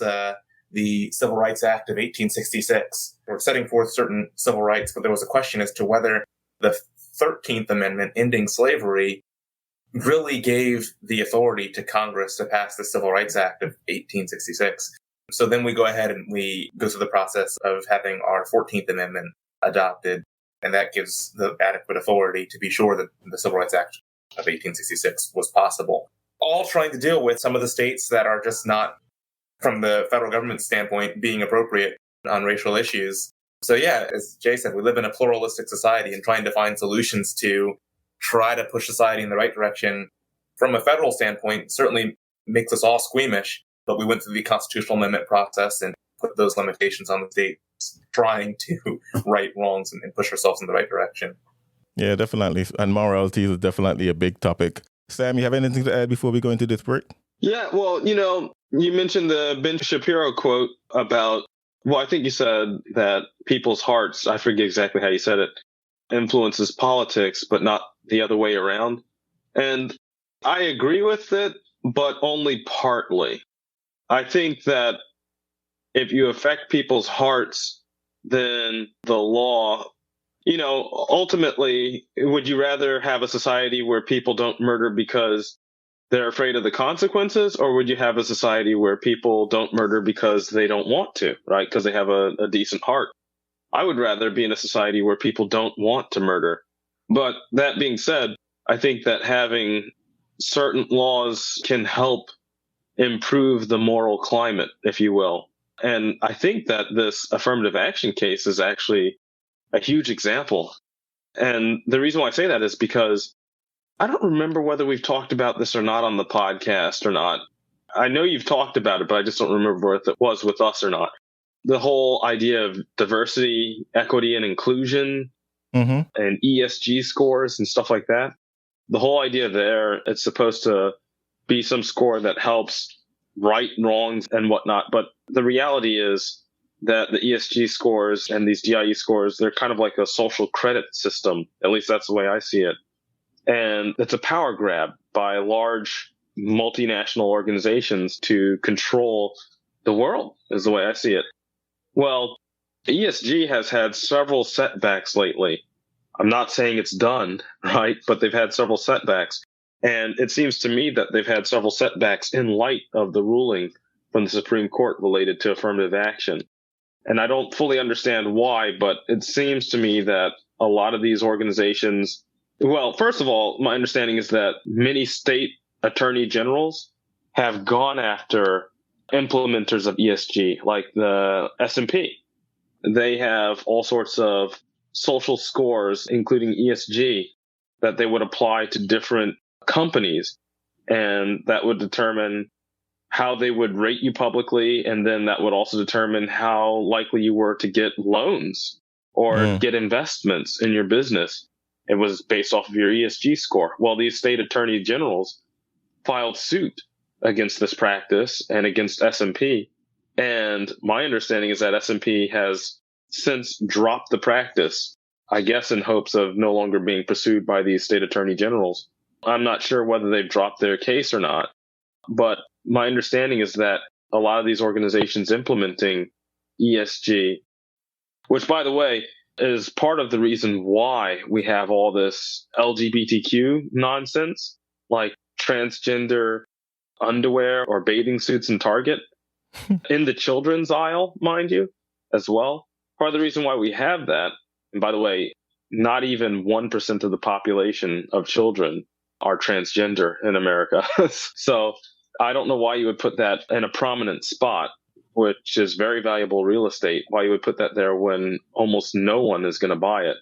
the Civil Rights Act of 1866. We're setting forth certain civil rights, but there was a question as to whether the 13th Amendment ending slavery really gave the authority to Congress to pass the Civil Rights Act of 1866. So then we go ahead and we go through the process of having our 14th Amendment adopted, and that gives the adequate authority to be sure that the Civil Rights Act of 1866 was possible. All trying to deal with some of the states that are just not, from the federal government standpoint, being appropriate on racial issues. So yeah, as Jay said, we live in a pluralistic society, and trying to find solutions to try to push society in the right direction from a federal standpoint certainly makes us all squeamish, but we went through the constitutional amendment process and put those limitations on the states trying to right wrongs and push ourselves in the right direction. Yeah, definitely. And morality is definitely a big topic. Sam, you have anything to add before we go into this break? Yeah, well, you mentioned the Ben Shapiro quote about, I think you said that people's hearts, I forget exactly how you said it, influences politics, but not the other way around. And I agree with it, but only partly. I think that if you affect people's hearts, then the law, ultimately, would you rather have a society where people don't murder because they're afraid of the consequences, or would you have a society where people don't murder because they don't want to, right? Because they have a decent heart. I would rather be in a society where people don't want to murder. But that being said, I think that having certain laws can help improve the moral climate, if you will. And I think that this affirmative action case is actually a huge example. And the reason why I say that is because I don't remember whether we've talked about this or not on the podcast or not. I know you've talked about it, but I just don't remember if it was with us or not. The whole idea of diversity, equity, and inclusion, and ESG scores and stuff like that. The whole idea there, it's supposed to be some score that helps right wrongs and whatnot. But the reality is that the ESG scores and these DIE scores, they're kind of like a social credit system. At least that's the way I see it. And it's a power grab by large multinational organizations to control the world, is the way I see it. Well, ESG has had several setbacks lately. I'm not saying it's done, right? But they've had several setbacks. And it seems to me that they've had several setbacks in light of the ruling from the Supreme Court related to affirmative action. And I don't fully understand why, but it seems to me that a lot of these organizations, well, first of all, my understanding is that many state attorney generals have gone after implementers of ESG, like the S&P. They have all sorts of social scores, including ESG, that they would apply to different companies, and that would determine how they would rate you publicly, and then that would also determine how likely you were to get loans or get investments in your business. It was based off of your ESG score. Well, these state attorney generals filed suit against this practice and against S&P. And my understanding is that S&P has since dropped the practice, I guess in hopes of no longer being pursued by these state attorney generals. I'm not sure whether they've dropped their case or not, but my understanding is that a lot of these organizations implementing ESG, which, by the way, is part of the reason why we have all this LGBTQ nonsense, like transgender underwear or bathing suits in Target, in the children's aisle, mind you, as well. Part of the reason why we have that, and by the way, not even 1% of the population of children are transgender in America. So I don't know why you would put that in a prominent spot, which is very valuable real estate, why you would put that there when almost no one is going to buy it.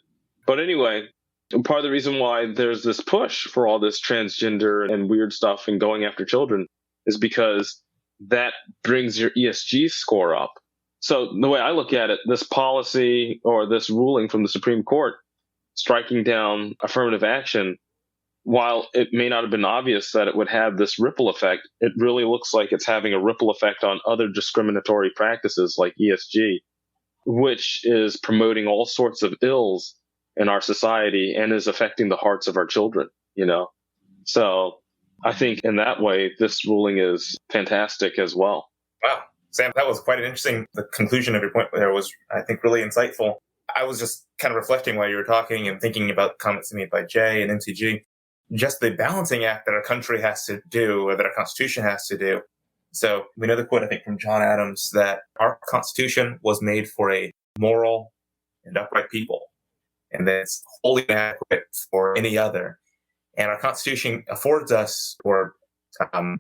But anyway, And part of the reason why there's this push for all this transgender and weird stuff and going after children is because that brings your ESG score up. So the way I look at it, this policy or this ruling from the Supreme Court striking down affirmative action, while it may not have been obvious that it would have this ripple effect, it really looks like it's having a ripple effect on other discriminatory practices like ESG, which is promoting all sorts of ills in our society and is affecting the hearts of our children, So I think in that way, this ruling is fantastic as well. Wow. Sam, that was quite the conclusion of your point there was, I think, really insightful. I was just kind of reflecting while you were talking and thinking about comments made by Jay and MCG, just the balancing act that our country has to do, or that our Constitution has to do. So we know the quote, I think, from John Adams, that our Constitution was made for a moral and upright people, and that it's wholly inadequate for any other. And our Constitution affords us, or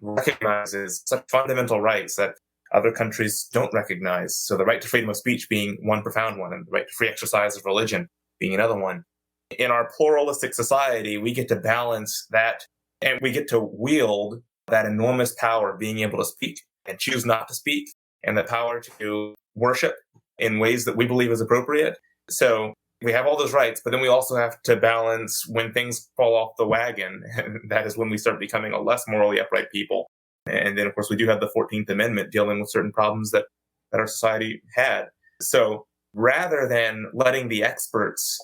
recognizes, such fundamental rights that other countries don't recognize. So the right to freedom of speech being one profound one, and the right to free exercise of religion being another one. In our pluralistic society, we get to balance that, and we get to wield that enormous power of being able to speak and choose not to speak, and the power to worship in ways that we believe is appropriate. So we have all those rights, but then we also have to balance when things fall off the wagon. And that is when we start becoming a less morally upright people. And then, of course, we do have the 14th Amendment dealing with certain problems that our society had. So rather than letting the experts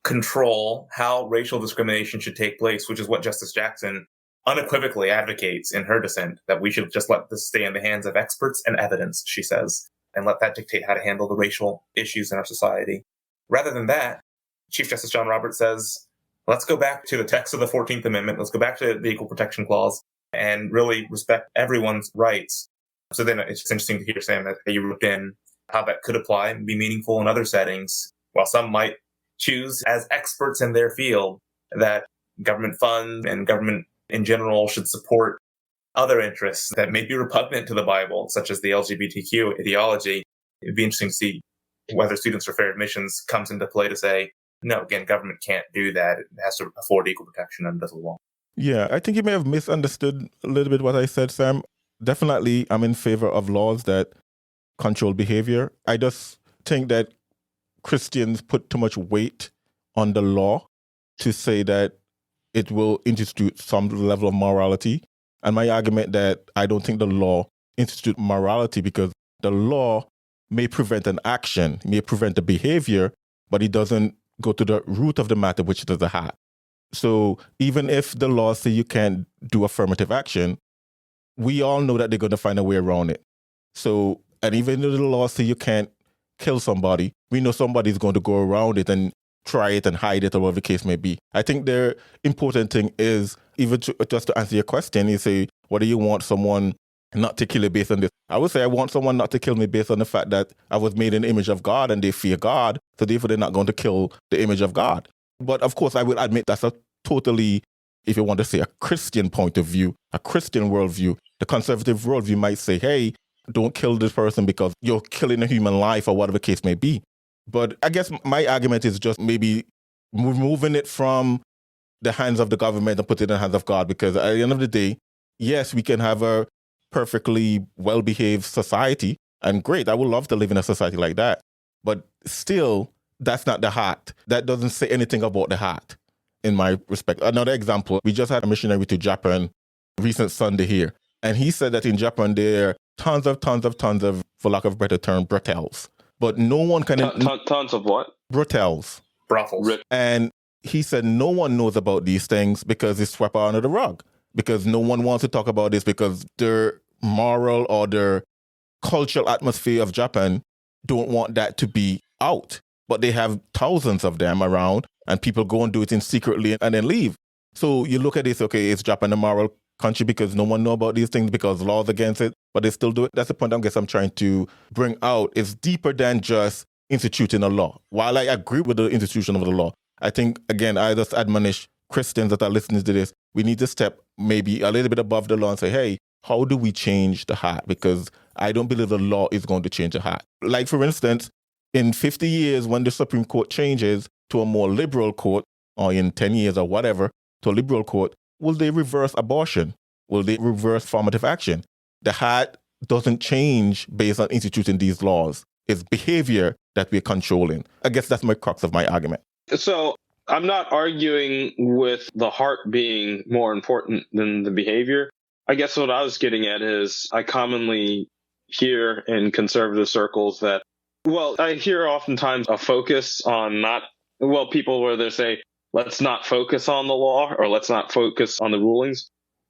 control how racial discrimination should take place, which is what Justice Jackson unequivocally advocates in her dissent, that we should just let this stay in the hands of experts and evidence, she says, and let that dictate how to handle the racial issues in our society. Rather than that, Chief Justice John Roberts says, let's go back to the text of the 14th Amendment. Let's go back to the Equal Protection Clause and really respect everyone's rights. So then it's just interesting to hear, Sam, that you wrote in how that could apply and be meaningful in other settings. While some might choose as experts in their field that government funds and government in general should support other interests that may be repugnant to the Bible, such as the LGBTQ ideology, it'd be interesting to see whether Students for Fair Admissions comes into play to say, no, again, government can't do that. It has to afford equal protection under the law. Yeah, I think you may have misunderstood a little bit what I said, Sam. Definitely, I'm in favor of laws that control behavior. I just think that Christians put too much weight on the law to say that it will institute some level of morality. And my argument that I don't think the law institute morality, because the law may prevent an action, may prevent a behavior, but it doesn't go to the root of the matter, which is the heart. So even if the law say you can't do affirmative action, we all know that they're going to find a way around it. So, and even though the law say you can't kill somebody, we know somebody's going to go around it and try it and hide it or whatever the case may be. I think the important thing is, even just to answer your question, you say, what do you want someone not to kill you based on this? I would say I want someone not to kill me based on the fact that I was made in the image of God and they fear God, so therefore they're not going to kill the image of God. But of course, I will admit that's a totally, if you want to say, a Christian point of view, a Christian worldview. The conservative worldview might say, hey, don't kill this person because you're killing a human life or whatever the case may be. But I guess my argument is just maybe moving it from the hands of the government and put it in the hands of God, because at the end of the day, yes, we can have a perfectly well-behaved society, and great, I would love to live in a society like that. But still, that's not the heart. That doesn't say anything about the heart, in my respect. Another example, we just had a missionary to Japan recent Sunday here, and he said that in Japan there are tons of, for lack of a better term, brothels. But no one can... Tons of what? Brothels. Brothels. And he said no one knows about these things because it's swept under the rug. Because no one wants to talk about this because their moral or their cultural atmosphere of Japan don't want that to be out. But they have thousands of them around and people go and do it in secretly and then leave. So you look at this, okay, is Japan a moral country because no one knows about these things because laws against it, but they still do it? That's the point I guess I'm trying to bring out. It's deeper than just instituting a law. While I agree with the institution of the law, I think, again, I just admonish Christians that are listening to this, we need to step maybe a little bit above the law and say, hey, how do we change the heart? Because I don't believe the law is going to change the heart. Like, for instance, in 50 years, when the Supreme Court changes to a more liberal court, or in 10 years or whatever to a liberal court, will they reverse abortion? Will they reverse affirmative action? The heart doesn't change based on instituting these laws. It's behavior that we're controlling. I guess that's my crux of my argument. So I'm not arguing with the heart being more important than the behavior. I guess what I was getting at is I commonly hear in conservative circles that, I hear oftentimes a focus on people where they say, let's not focus on the law or let's not focus on the rulings.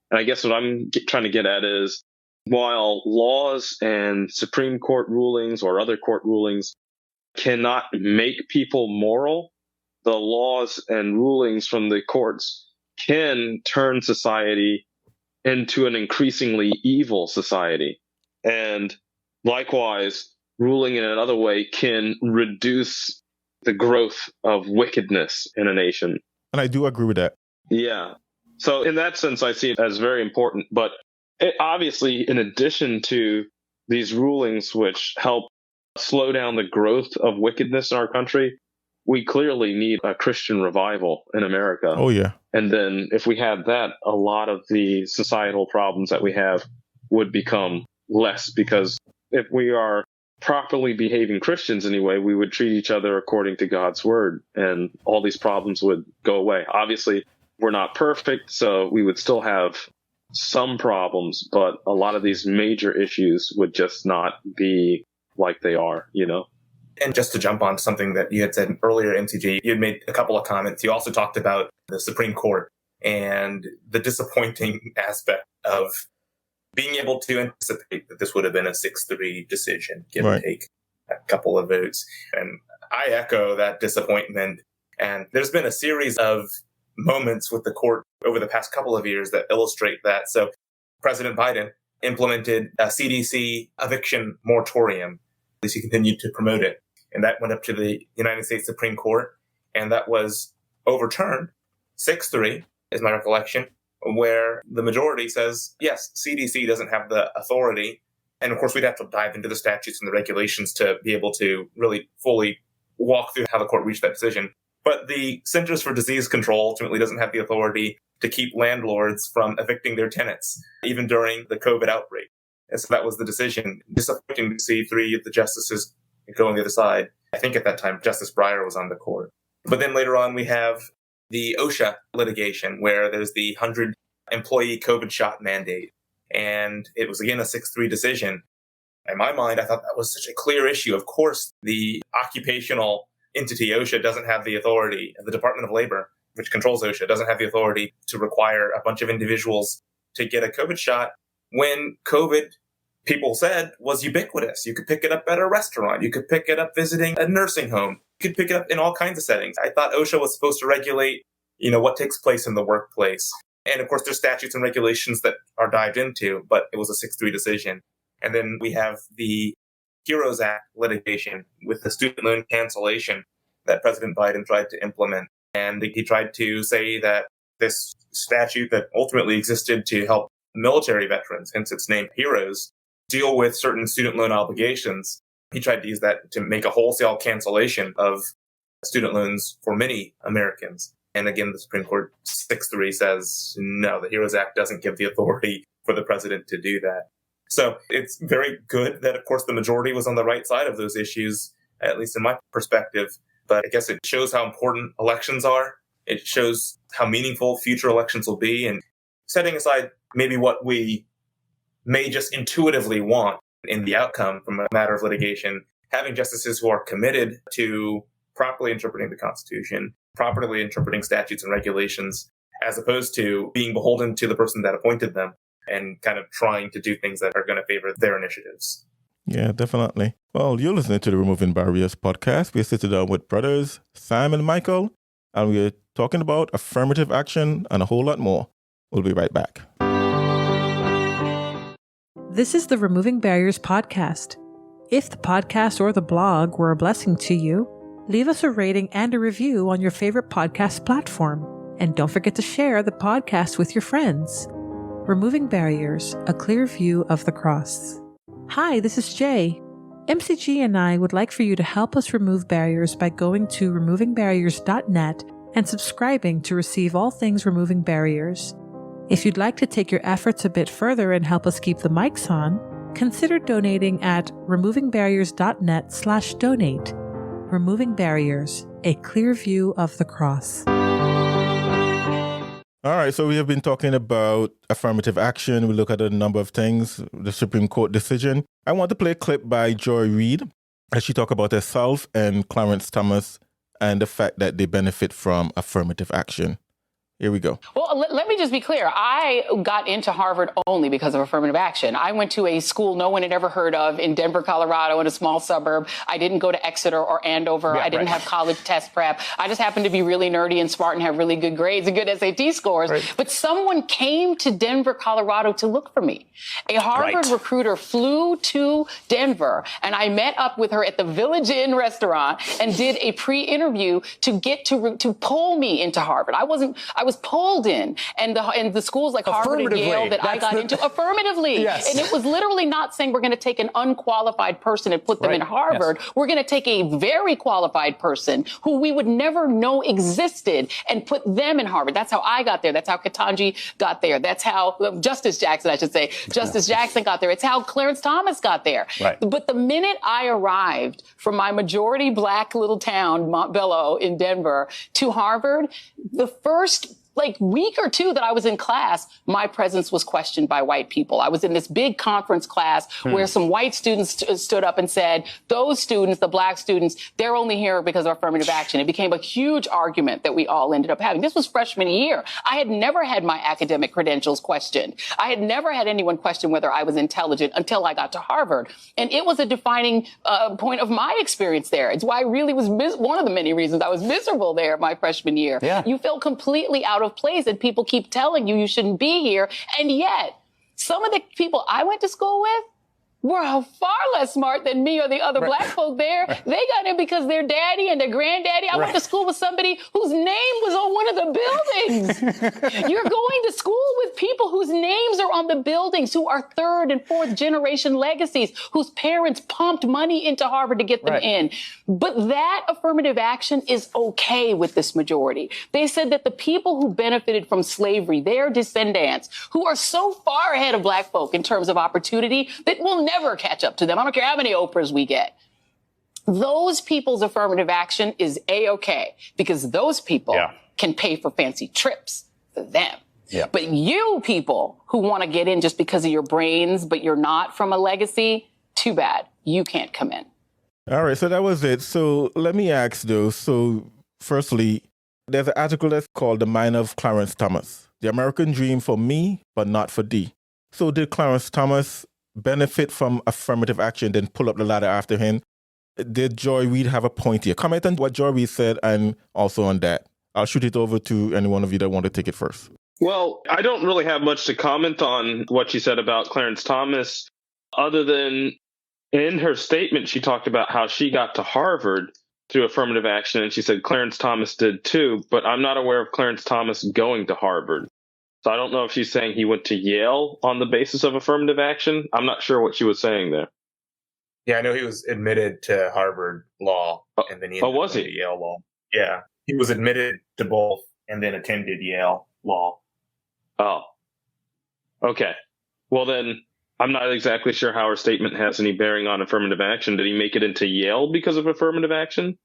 And I guess what I'm trying to get at is while laws and Supreme Court rulings or other court rulings cannot make people moral, the laws and rulings from the courts can turn society into an increasingly evil society. And likewise, ruling in another way can reduce the growth of wickedness in a nation. And I do agree with that. Yeah. So in that sense, I see it as very important. But obviously, in addition to these rulings which help slow down the growth of wickedness in our country, we clearly need a Christian revival in America. Oh, yeah. And then if we had that, a lot of the societal problems that we have would become less, because if we are properly behaving Christians anyway, we would treat each other according to God's word, and all these problems would go away. Obviously, we're not perfect, so we would still have some problems, but a lot of these major issues would just not be like they are, And just to jump on something that you had said earlier, MCG, you had made a couple of comments. You also talked about the Supreme Court and the disappointing aspect of being able to anticipate that this would have been a 6-3 decision, give or take a couple of votes. And I echo that disappointment. And there's been a series of moments with the court over the past couple of years that illustrate that. So President Biden implemented a CDC eviction moratorium. At least he continued to promote it. And that went up to the United States Supreme Court. And that was overturned 6-3, is my recollection, where the majority says, yes, CDC doesn't have the authority. And of course, we'd have to dive into the statutes and the regulations to be able to really fully walk through how the court reached that decision. But the Centers for Disease Control ultimately doesn't have the authority to keep landlords from evicting their tenants, even during the COVID outbreak. And so that was the decision. Disappointing to see 3 of the justices go on the other side. I think at that time, Justice Breyer was on the court. But then later on, we have the OSHA litigation, where there's the 100-employee COVID shot mandate. And it was, again, a 6-3 decision. In my mind, I thought that was such a clear issue. Of course, the occupational entity OSHA doesn't have the authority, the Department of Labor, which controls OSHA, doesn't have the authority to require a bunch of individuals to get a COVID shot when COVID, people said, was ubiquitous. You could pick it up at a restaurant. You could pick it up visiting a nursing home. You could pick it up in all kinds of settings. I thought OSHA was supposed to regulate, what takes place in the workplace. And of course, there's statutes and regulations that are dived into, but it was a 6-3 decision. And then we have the HEROES Act litigation with the student loan cancellation that President Biden tried to implement. And he tried to say that this statute that ultimately existed to help military veterans, hence its name HEROES, deal with certain student loan obligations. He tried to use that to make a wholesale cancellation of student loans for many Americans. And again, the Supreme Court 6-3 says, no, the HEROES Act doesn't give the authority for the president to do that. So it's very good that, of course, the majority was on the right side of those issues, at least in my perspective. But I guess it shows how important elections are. It shows how meaningful future elections will be. And setting aside maybe what we may just intuitively want in the outcome from a matter of litigation, having justices who are committed to properly interpreting the Constitution, properly interpreting statutes and regulations, as opposed to being beholden to the person that appointed them and kind of trying to do things that are going to favor their initiatives. Yeah, definitely. Well, you're listening to the Removing Barriers podcast. We're sitting down with brothers Sam and Michael, and we're talking about affirmative action and a whole lot more. We'll be right back. This is the Removing Barriers podcast. If the podcast or the blog were a blessing to you, leave us a rating and a review on your favorite podcast platform. And don't forget to share the podcast with your friends. Removing Barriers, a clear view of the cross. Hi, this is Jay. MCG and I would like for you to help us remove barriers by going to removingbarriers.net and subscribing to receive all things removing barriers. If you'd like to take your efforts a bit further and help us keep the mics on, consider donating at removingbarriers.net/donate. Removing Barriers, a clear view of the cross. All right, so we have been talking about affirmative action. We look at a number of things, the Supreme Court decision. I want to play a clip by Joy Reid as she talked about herself and Clarence Thomas and the fact that they benefit from affirmative action. Here we go. Well, let me just be clear. I got into Harvard only because of affirmative action. I went to a school no one had ever heard of in Denver, Colorado, in a small suburb. I didn't go to Exeter or Andover. I didn't have college test prep. I just happened to be really nerdy and smart and have really good grades and good SAT scores. Right. But someone came to Denver, Colorado to look for me. A Harvard recruiter flew to Denver, and I met up with her at the Village Inn restaurant and did a pre-interview to get to pull me into Harvard. I was pulled in, and the schools like Harvard and Yale that I got into affirmatively. Yes. And it was literally not saying we're going to take an unqualified person and put them in Harvard. Yes. We're going to take a very qualified person who we would never know existed and put them in Harvard. That's how I got there. That's how Ketanji got there. That's how Justice Jackson, I should say, Justice Jackson got there. It's how Clarence Thomas got there. Right. But the minute I arrived from my majority black little town, Montbello in Denver, to Harvard, the first week or two that I was in class, my presence was questioned by white people. I was in this big conference class where some white students stood up and said, those students, the black students, they're only here because of affirmative action. It became a huge argument that we all ended up having. This was freshman year. I had never had my academic credentials questioned. I had never had anyone question whether I was intelligent until I got to Harvard. And it was a defining point of my experience there. It's why I really was one of the many reasons I was miserable there my freshman year. Yeah. You feel completely out of place and people keep telling you shouldn't be here. And yet some of the people I went to school with were far less smart than me or the other black folk there. They got in because their daddy and their granddaddy. I went to school with somebody whose name was on one of the buildings. You're going to school with people whose names are on the buildings, who are third and fourth generation legacies, whose parents pumped money into Harvard to get them in. But that affirmative action is okay with this majority. They said that the people who benefited from slavery, their descendants, who are so far ahead of black folk in terms of opportunity that will never catch up to them. I don't care how many Oprahs we get. Those people's affirmative action is A-okay because those people can pay for fancy trips for them. Yeah. But you people who want to get in just because of your brains, but you're not from a legacy, too bad. You can't come in. All right, so that was it. So let me ask though. So firstly, there's an article that's called The Mind of Clarence Thomas, The American Dream for Me, but Not for Thee. So did Clarence Thomas benefit from affirmative action, then pull up the ladder after him? Did Joy Reid have a point here? Comment on what Joy Reid said and also on that. I'll shoot it over to any one of you that want to take it first. Well, I don't really have much to comment on what she said about Clarence Thomas, other than in her statement, she talked about how she got to Harvard through affirmative action, and she said Clarence Thomas did too, but I'm not aware of Clarence Thomas going to Harvard. So I don't know if she's saying he went to Yale on the basis of affirmative action. I'm not sure what she was saying there. Yeah, I know he was admitted to Harvard Law, and then he was he? to Yale Law. Yeah, he was admitted to both and then attended Yale Law. Oh, okay. Well, then I'm not exactly sure how her statement has any bearing on affirmative action. Did he make it into Yale because of affirmative action?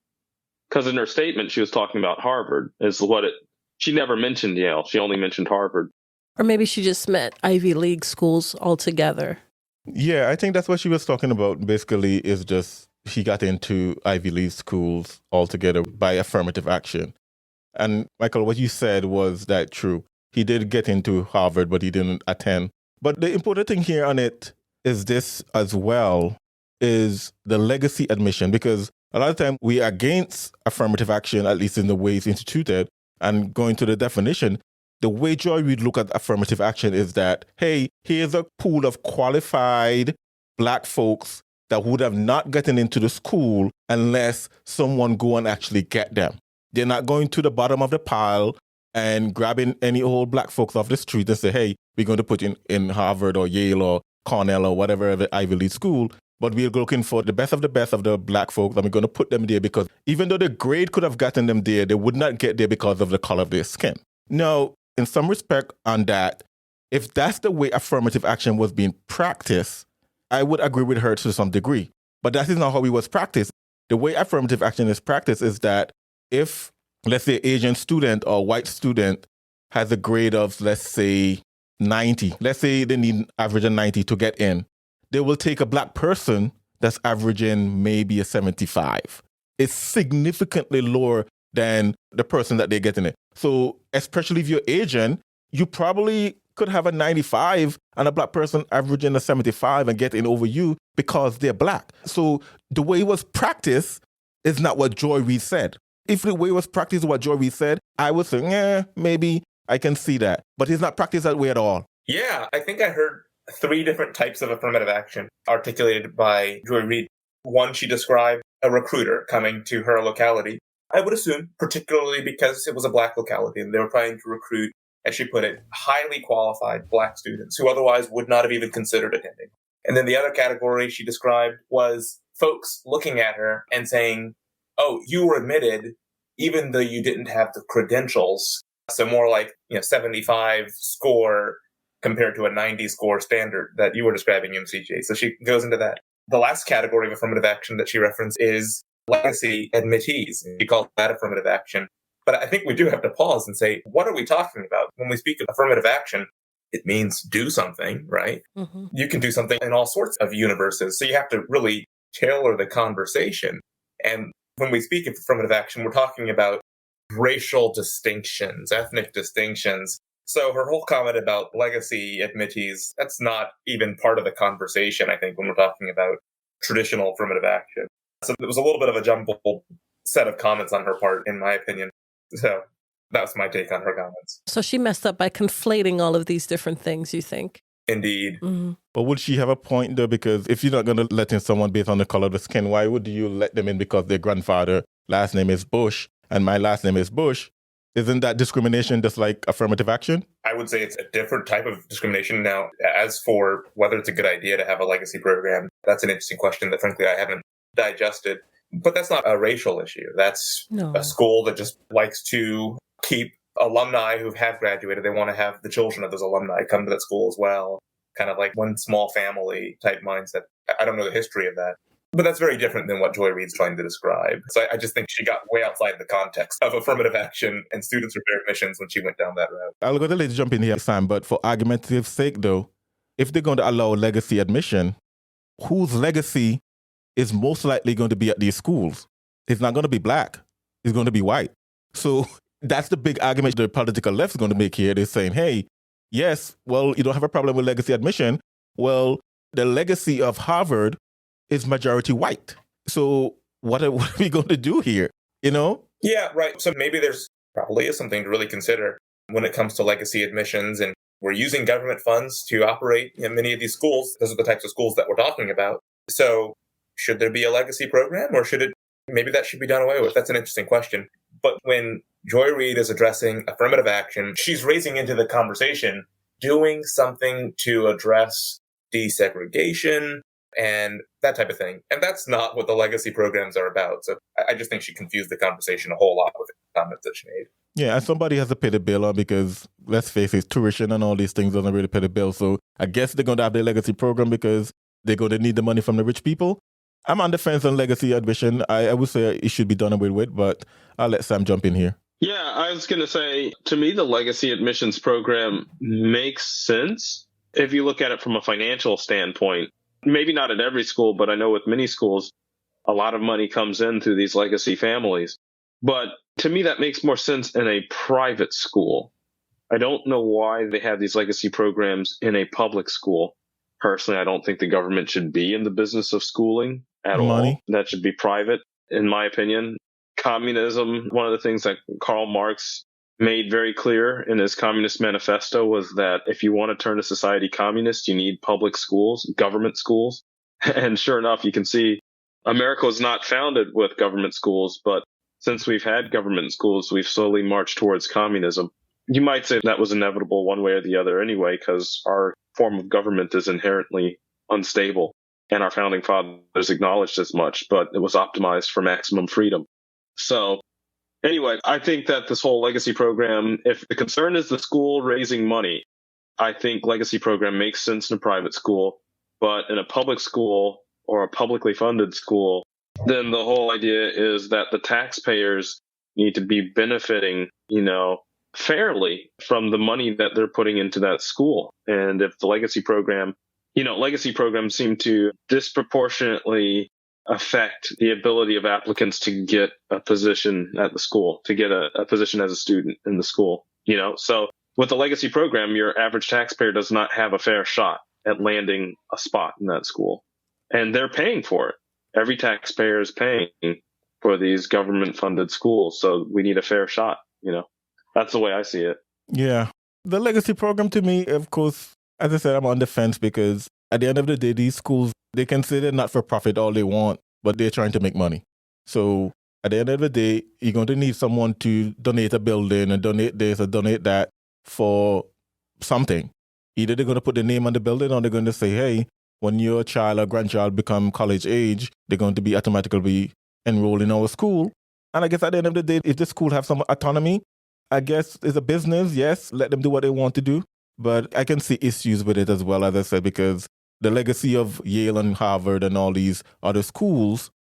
Because in her statement, she was talking about Harvard is what it. She never mentioned Yale. She only mentioned Harvard. Or maybe she just meant Ivy League schools altogether. Yeah, I think that's what she was talking about. Basically, is just he got into Ivy League schools altogether by affirmative action. And Michael, what you said was that true. He did get into Harvard, but he didn't attend. But the important thing here on it is this as well, is the legacy admission, because a lot of time we are against affirmative action, at least in the way it's instituted. And going to the definition, the way Joy would look at affirmative action is that, hey, here's a pool of qualified black folks that would have not gotten into the school unless someone go and actually get them. They're not going to the bottom of the pile and grabbing any old black folks off the street and say, hey, we're going to put you in Harvard or Yale or Cornell or whatever the Ivy League school. but we're looking for the best of the black folks, and we're going to put them there because even though the grade could have gotten them there, they would not get there because of the color of their skin. Now, in some respect on that, if that's the way affirmative action was being practiced, I would agree with her to some degree. But that is not how it was practiced. The way affirmative action is practiced is that if, let's say, Asian student or white student has a grade of, let's say, 90. Let's say they need average of 90 to get in. They will take a black person that's averaging maybe a 75. It's significantly lower than the person that they're getting it. So especially if you're Asian, you probably could have a 95 and a black person averaging a 75 and getting over you because they're black. So the way it was practiced is not what Joy Reid said. If the way it was practiced is what Joy Reid said, I would say, maybe I can see that. But it's not practiced that way at all. Yeah, I think I heard 3 different types of affirmative action articulated by Joy Reid. One, she described a recruiter coming to her locality. I would assume, particularly because it was a black locality and they were trying to recruit, as she put it, highly qualified black students who otherwise would not have even considered attending. And then the other category she described was folks looking at her and saying, oh, you were admitted even though you didn't have the credentials. So more like, 75 score compared to a 90 score standard that you were describing, MCG. So she goes into that. The last category of affirmative action that she referenced is legacy admittees. You call that affirmative action. But I think we do have to pause and say, what are we talking about? When we speak of affirmative action, it means do something, right? Mm-hmm. You can do something in all sorts of universes. So you have to really tailor the conversation. And when we speak of affirmative action, we're talking about racial distinctions, ethnic distinctions. So her whole comment about legacy admittees, that's not even part of the conversation, I think, when we're talking about traditional affirmative action. So it was a little bit of a jumbled set of comments on her part, in my opinion. So that's my take on her comments. So she messed up by conflating all of these different things, you think? Indeed. Mm-hmm. But would she have a point, though? Because if you're not going to let in someone based on the color of the skin, why would you let them in because their grandfather last name is Bush and my last name is Bush? Isn't that discrimination just like affirmative action? I would say it's a different type of discrimination. Now, as for whether it's a good idea to have a legacy program, that's an interesting question that, frankly, I haven't digested. But that's not a racial issue. That's a school that just likes to keep alumni who have graduated. They want to have the children of those alumni come to that school as well. Kind of like one small family type mindset. I don't know the history of that. But that's very different than what Joy Reid's trying to describe. So I just think she got way outside the context of affirmative action and students with fair admissions when she went down that route. I'll go to let you jump in here, Sam, but for argumentative sake, though, if they're going to allow legacy admission, whose legacy is most likely going to be at these schools? It's not going to be black. It's going to be white. So that's the big argument the political left is going to make here. They're saying, hey, yes, well, you don't have a problem with legacy admission. Well, the legacy of Harvard is majority white. So what are we going to do here? Yeah, right. So maybe there's probably is something to really consider when it comes to legacy admissions. And we're using government funds to operate in many of these schools. Those are the types of schools that we're talking about. So should there be a legacy program or maybe that should be done away with? That's an interesting question. But when Joy Reid is addressing affirmative action, she's raising into the conversation, doing something to address desegregation and that type of thing. And that's not what the legacy programs are about. So I just think she confused the conversation a whole lot with the comments that she made. Yeah, and somebody has to pay the bill on because, let's face it, tuition and all these things doesn't really pay the bill. So I guess they're going to have their legacy program because they're going to need the money from the rich people. I'm on the fence on legacy admission. I would say it should be done away with, but I'll let Sam jump in here. Yeah, I was going to say, to me, the legacy admissions program makes sense if you look at it from a financial standpoint. Maybe not at every school, but I know with many schools, a lot of money comes in through these legacy families. But to me, that makes more sense in a private school. I don't know why they have these legacy programs in a public school. Personally, I don't think the government should be in the business of schooling at all. That should be private, in my opinion. Communism, one of the things that Karl Marx made very clear in his Communist Manifesto was that if you want to turn a society communist, you need public schools, government schools. And sure enough, you can see America was not founded with government schools, but since we've had government schools, we've slowly marched towards communism. You might say that was inevitable one way or the other anyway, because our form of government is inherently unstable. And our founding fathers acknowledged as much, but it was optimized for maximum freedom. So anyway, I think that this whole legacy program, if the concern is the school raising money, I think legacy program makes sense in a private school. But in a public school or a publicly funded school, then the whole idea is that the taxpayers need to be benefiting, fairly from the money that they're putting into that school. And if the legacy programs seem to disproportionately affect the ability of applicants to get a position at the school, to get a position as a student in the school, So with the legacy program, your average taxpayer does not have a fair shot at landing a spot in that school. And they're paying for it. Every taxpayer is paying for these government-funded schools. So we need a fair shot, That's the way I see it. Yeah. The legacy program to me, of course, as I said, I'm on the fence because at the end of the day, these schools, they consider not-for-profit all they want, but they're trying to make money. So at the end of the day, you're going to need someone to donate a building and donate this or donate that for something. Either they're going to put their name on the building or they're going to say, hey, when your child or grandchild become college age, they're going to be automatically enrolled in our school. And I guess at the end of the day, if the school have some autonomy, I guess it's a business, yes, let them do what they want to do. But I can see issues with it as well, as I said, because the legacy of Yale and Harvard and all these other schools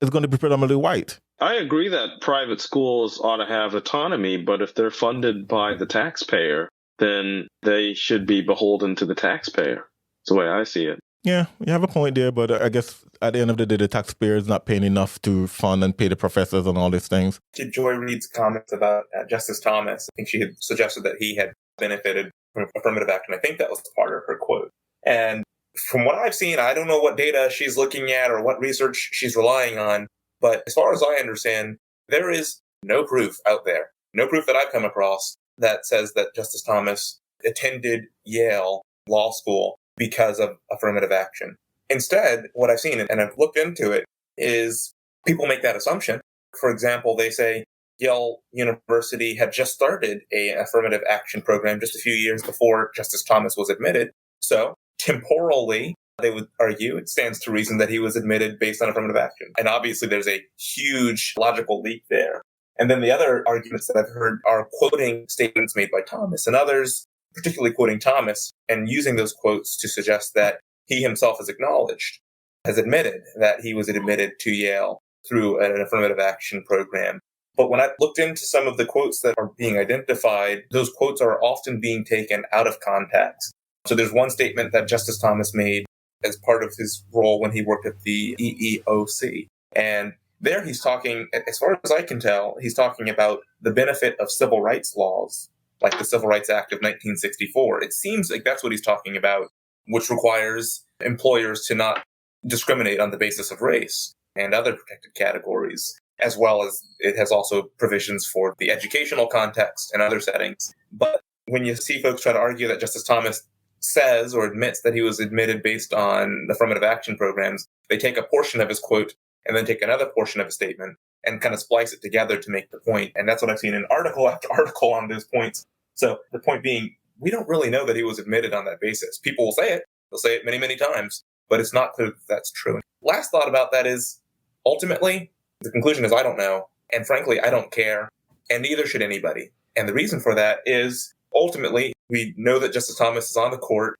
is going to be predominantly white. I agree that private schools ought to have autonomy, but if they're funded by the taxpayer, then they should be beholden to the taxpayer. That's the way I see it. Yeah, you have a point there, but I guess at the end of the day, the taxpayer is not paying enough to fund and pay the professors and all these things. To Joy Reid's comments about Justice Thomas, I think she had suggested that he had benefited from affirmative action. I think that was part of her quote. And from what I've seen, I don't know what data she's looking at or what research she's relying on, but as far as I understand, there is no proof out there, no proof that I've come across that says that Justice Thomas attended Yale Law School because of affirmative action. Instead, what I've seen, and I've looked into it, is people make that assumption. For example, they say Yale University had just started an affirmative action program just a few years before Justice Thomas was admitted. So temporally, they would argue it stands to reason that he was admitted based on affirmative action. And obviously, there's a huge logical leap there. And then the other arguments that I've heard are quoting statements made by Thomas and others, particularly quoting Thomas and using those quotes to suggest that he himself has acknowledged, has admitted that he was admitted to Yale through an affirmative action program. But when I looked into some of the quotes that are being identified, those quotes are often being taken out of context. So there's one statement that Justice Thomas made as part of his role when he worked at the EEOC. And there he's talking, as far as I can tell, he's talking about the benefit of civil rights laws, like the Civil Rights Act of 1964. It seems like that's what he's talking about, which requires employers to not discriminate on the basis of race and other protected categories, as well as it has also provisions for the educational context and other settings. But when you see folks try to argue that Justice Thomas says or admits that he was admitted based on affirmative action programs, they take a portion of his quote and then take another portion of his statement and kind of splice it together to make the point. And that's what I've seen in article after article on those points. So the point being, we don't really know that he was admitted on that basis. People will say it. They'll say it many, many times, but it's not clear that that's true. Last thought about that is, ultimately, the conclusion is I don't know. And frankly, I don't care. And neither should anybody. And the reason for that is, ultimately, we know that Justice Thomas is on the court.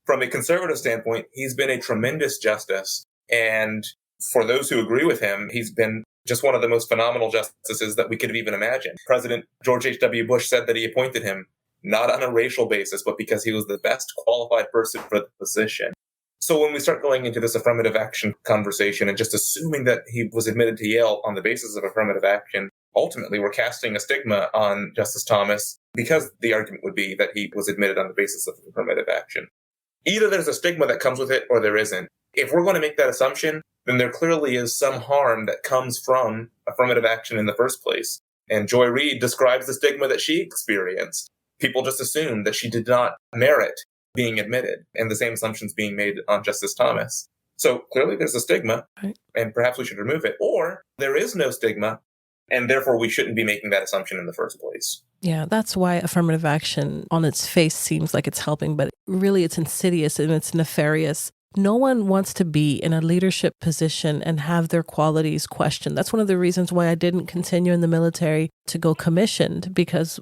From a conservative standpoint, he's been a tremendous justice. And for those who agree with him, he's been just one of the most phenomenal justices that we could have even imagined. President George H.W. Bush said that he appointed him not on a racial basis, but because he was the best qualified person for the position. So when we start going into this affirmative action conversation and just assuming that he was admitted to Yale on the basis of affirmative action, ultimately we're casting a stigma on Justice Thomas because the argument would be that he was admitted on the basis of affirmative action. Either there's a stigma that comes with it or there isn't. If we're going to make that assumption, then there clearly is some harm that comes from affirmative action in the first place. And Joy Reid describes the stigma that she experienced. People just assumed that she did not merit being admitted, and the same assumptions being made on Justice Thomas. So clearly there's a stigma, and perhaps we should remove it. Or there is no stigma, and therefore we shouldn't be making that assumption in the first place. Yeah, that's why affirmative action on its face seems like it's helping, but really it's insidious and it's nefarious No one wants to be in a leadership position and have their qualities questioned. That's one of the reasons why I didn't continue in the military to go commissioned, because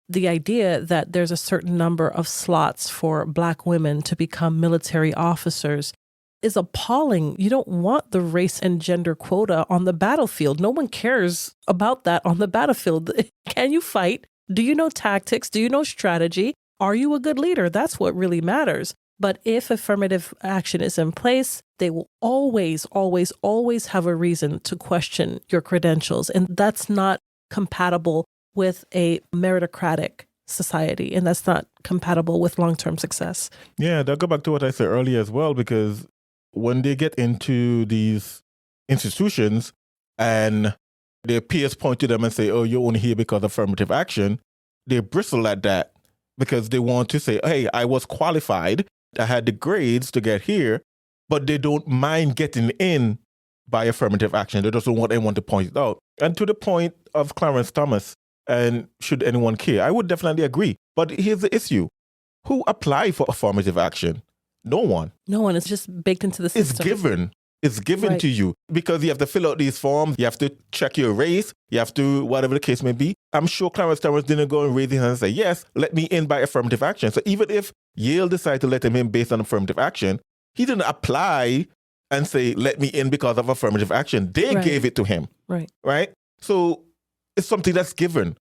the idea that there's a certain number of slots for Black women to become military officers is appalling. You don't want the race and gender quota on the battlefield. No one cares about that on the battlefield. Can you fight? Do you know tactics? Do you know strategy? Are you a good leader? That's what really matters. But if affirmative action is in place, they will always, always, always have a reason to question your credentials. And that's not compatible with a meritocratic society. And that's not compatible with long-term success. Yeah, that'll go back to what I said earlier as well, because when they get into these institutions and their peers point to them and say, oh, you're only here because of affirmative action, they bristle at that because they want to say, hey, I was qualified, I had the grades to get here, but they don't mind getting in by affirmative action. They just don't want anyone to point it out. And to the point of Clarence Thomas, and should anyone care, I would definitely agree. But here's the issue. Who applied for affirmative action? No one. No one. It's just baked into the system. It's given. It's given Right. to you because you have to fill out these forms. You have to check your race. You have to, whatever the case may be. I'm sure Clarence Thomas didn't go and raise his hand and say, yes, let me in by affirmative action. So even if Yale decided to let him in based on affirmative action, he didn't apply and say, let me in because of affirmative action. They Right. gave it to him. Right. Right? So it's something that's given.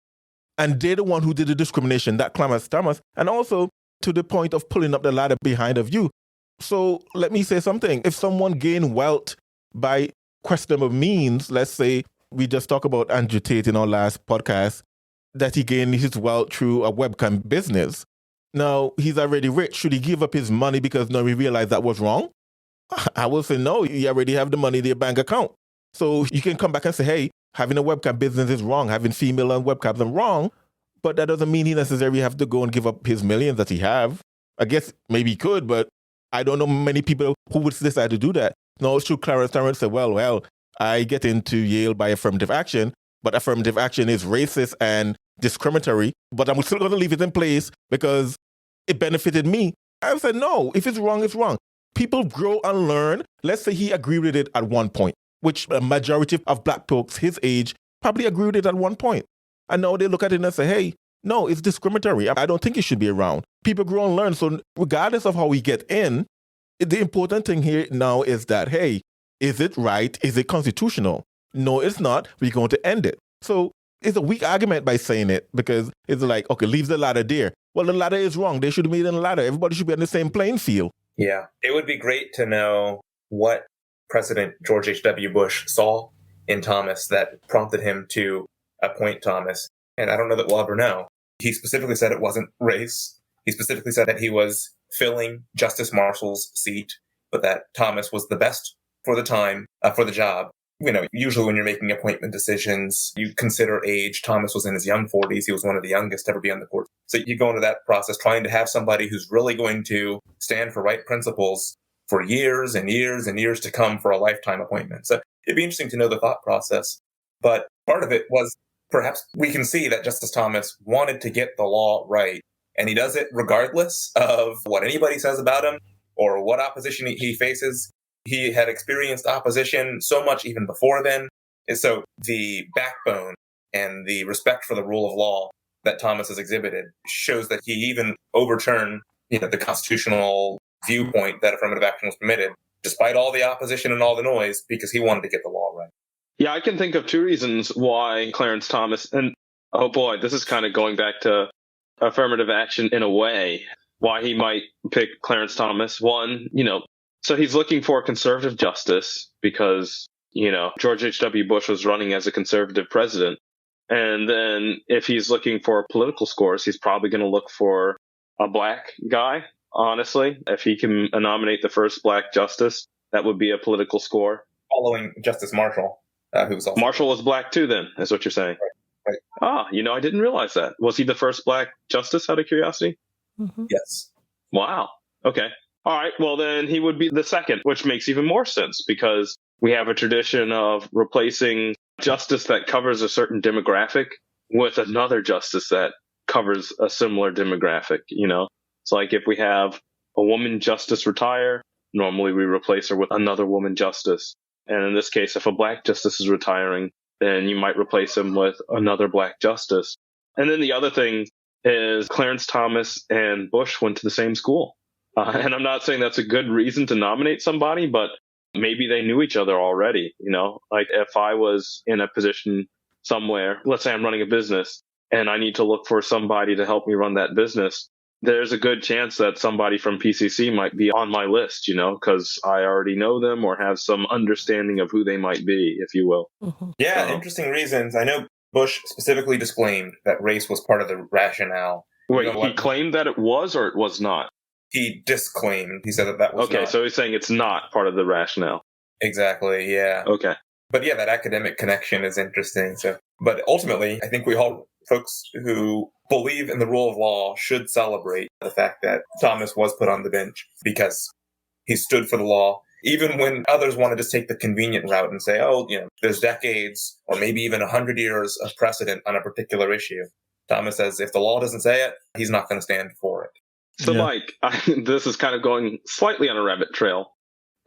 And they're the one who did the discrimination, that Clarence Thomas. And also to the point of pulling up the ladder behind of you. So let me say something. If someone gained wealth by questionable means, let's say we just talked about Andrew Tate in our last podcast, that he gained his wealth through a webcam business. Now, he's already rich. Should he give up his money because now he realized that was wrong? I will say no. You already have the money in your bank account. So you can come back and say, hey, having a webcam business is wrong. Having female on webcams is wrong. But that doesn't mean he necessarily have to go and give up his millions that he have. I guess maybe he could, but I don't know many people who would decide to do that. No, it's true. Clarence Thomas said, well, I get into Yale by affirmative action, but affirmative action is racist and discriminatory, but I'm still going to leave it in place because it benefited me. I said, no, if it's wrong, it's wrong. People grow and learn. Let's say he agreed with it at one point, which a majority of Black folks his age probably agreed with it at one point. And now they look at it and say, hey, no, it's discriminatory. I don't think it should be around. People grow and learn. So regardless of how we get in, the important thing here now is that, hey, is it right? Is it constitutional? No, it's not. We're going to end it. So it's a weak argument by saying it because it's like, okay, leave the ladder there. Well, the ladder is wrong. They should have made it in a ladder. Everybody should be on the same playing field. Yeah. It would be great to know what President George H.W. Bush saw in Thomas that prompted him to appoint Thomas. And I don't know that we'll ever know. He specifically said it wasn't race. He specifically said that he was filling Justice Marshall's seat, but that Thomas was the best for the time, for the job. You know, usually when you're making appointment decisions, you consider age. Thomas was in his young 40s. He was one of the youngest to ever be on the court. So you go into that process trying to have somebody who's really going to stand for right principles for years and years and years to come for a lifetime appointment. So it'd be interesting to know the thought process. But part of it was perhaps we can see that Justice Thomas wanted to get the law right. And he does it regardless of what anybody says about him or what opposition he faces. He had experienced opposition so much even before then. And so the backbone and the respect for the rule of law that Thomas has exhibited shows that he even overturned, the constitutional viewpoint that affirmative action was permitted, despite all the opposition and all the noise, because he wanted to get the law right. Yeah, I can think of two reasons why Clarence Thomas, and oh boy, this is kind of going back to affirmative action in a way, why he might pick Clarence Thomas. One, so he's looking for conservative justice because, George H.W. Bush was running as a conservative president. And then if he's looking for political scores, he's probably going to look for a Black guy, honestly. If he can nominate the first Black justice, that would be a political score. Following Justice Marshall, who was also... Marshall was Black too then, is what you're saying. Right. I didn't realize that. Was he the first Black justice, out of curiosity? Mm-hmm. Yes. Wow. Okay. All right. Well, then he would be the second, which makes even more sense because we have a tradition of replacing justice that covers a certain demographic with another justice that covers a similar demographic. It's like if we have a woman justice retire, Normally we replace her with another woman justice. And in this case, if a black justice is retiring, then you might replace him with another black justice. And then the other thing is Clarence Thomas and Bush went to the same school. And I'm not saying that's a good reason to nominate somebody, but maybe they knew each other already. Like if I was in a position somewhere, let's say I'm running a business and I need to look for somebody to help me run that business, there's a good chance that somebody from PCC might be on my list, because I already know them or have some understanding of who they might be, if you will. Mm-hmm. Yeah, interesting reasons. I know Bush specifically disclaimed that race was part of the rationale. Wait, he claimed that it was or it was not? He disclaimed. He said that was okay, not. So he's saying it's not part of the rationale. Exactly, yeah. Okay. But yeah, that academic connection is interesting. But ultimately, I think folks who believe in the rule of law should celebrate the fact that Thomas was put on the bench because he stood for the law. Even when others want to just take the convenient route and say, there's decades or maybe even 100 years of precedent on a particular issue. Thomas says if the law doesn't say it, he's not going to stand for it. So, Mike, this is kind of going slightly on a rabbit trail,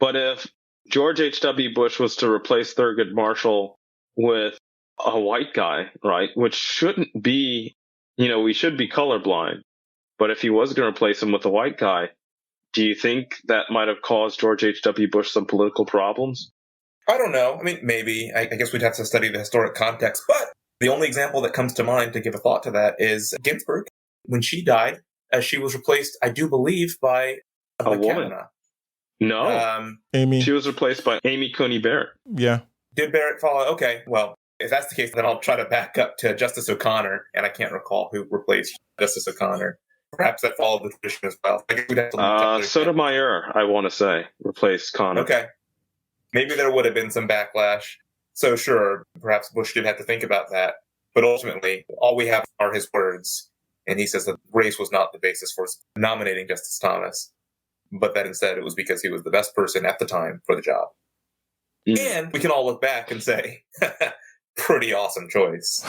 but if George H.W. Bush was to replace Thurgood Marshall with a white guy, right, which shouldn't be, we should be colorblind, but if he was going to replace him with a white guy, do you think that might have caused George H.W. Bush some political problems? I don't know. I mean, maybe. I guess we'd have to study the historic context, but the only example that comes to mind to give a thought to that is Ginsburg. When she died, she was replaced, I do believe, by a woman. Kavanaugh. No. Amy. She was replaced by Amy Coney Barrett. Yeah. Did Barrett follow? Okay, well, if that's the case, then I'll try to back up to Justice O'Connor, and I can't recall who replaced Justice O'Connor. Perhaps that followed the tradition as well. I guess we'd have to Sotomayor, I want to say, replaced Connor. Okay. Maybe there would have been some backlash. So sure, perhaps Bush did have to think about that. But ultimately, all we have are his words. And he says that race was not the basis for nominating Justice Thomas, but that instead it was because he was the best person at the time for the job. And we can all look back and say, pretty awesome choice.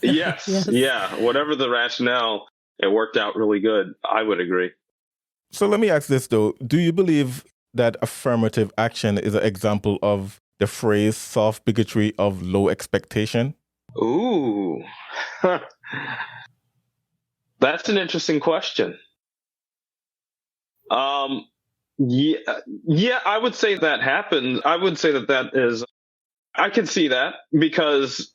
Yes. Yeah. Whatever the rationale, it worked out really good. I would agree. So let me ask this, though. Do you believe that affirmative action is an example of the phrase soft bigotry of low expectation? Ooh. That's an interesting question. Yeah, I would say that happened. I would say that is, I can see that because,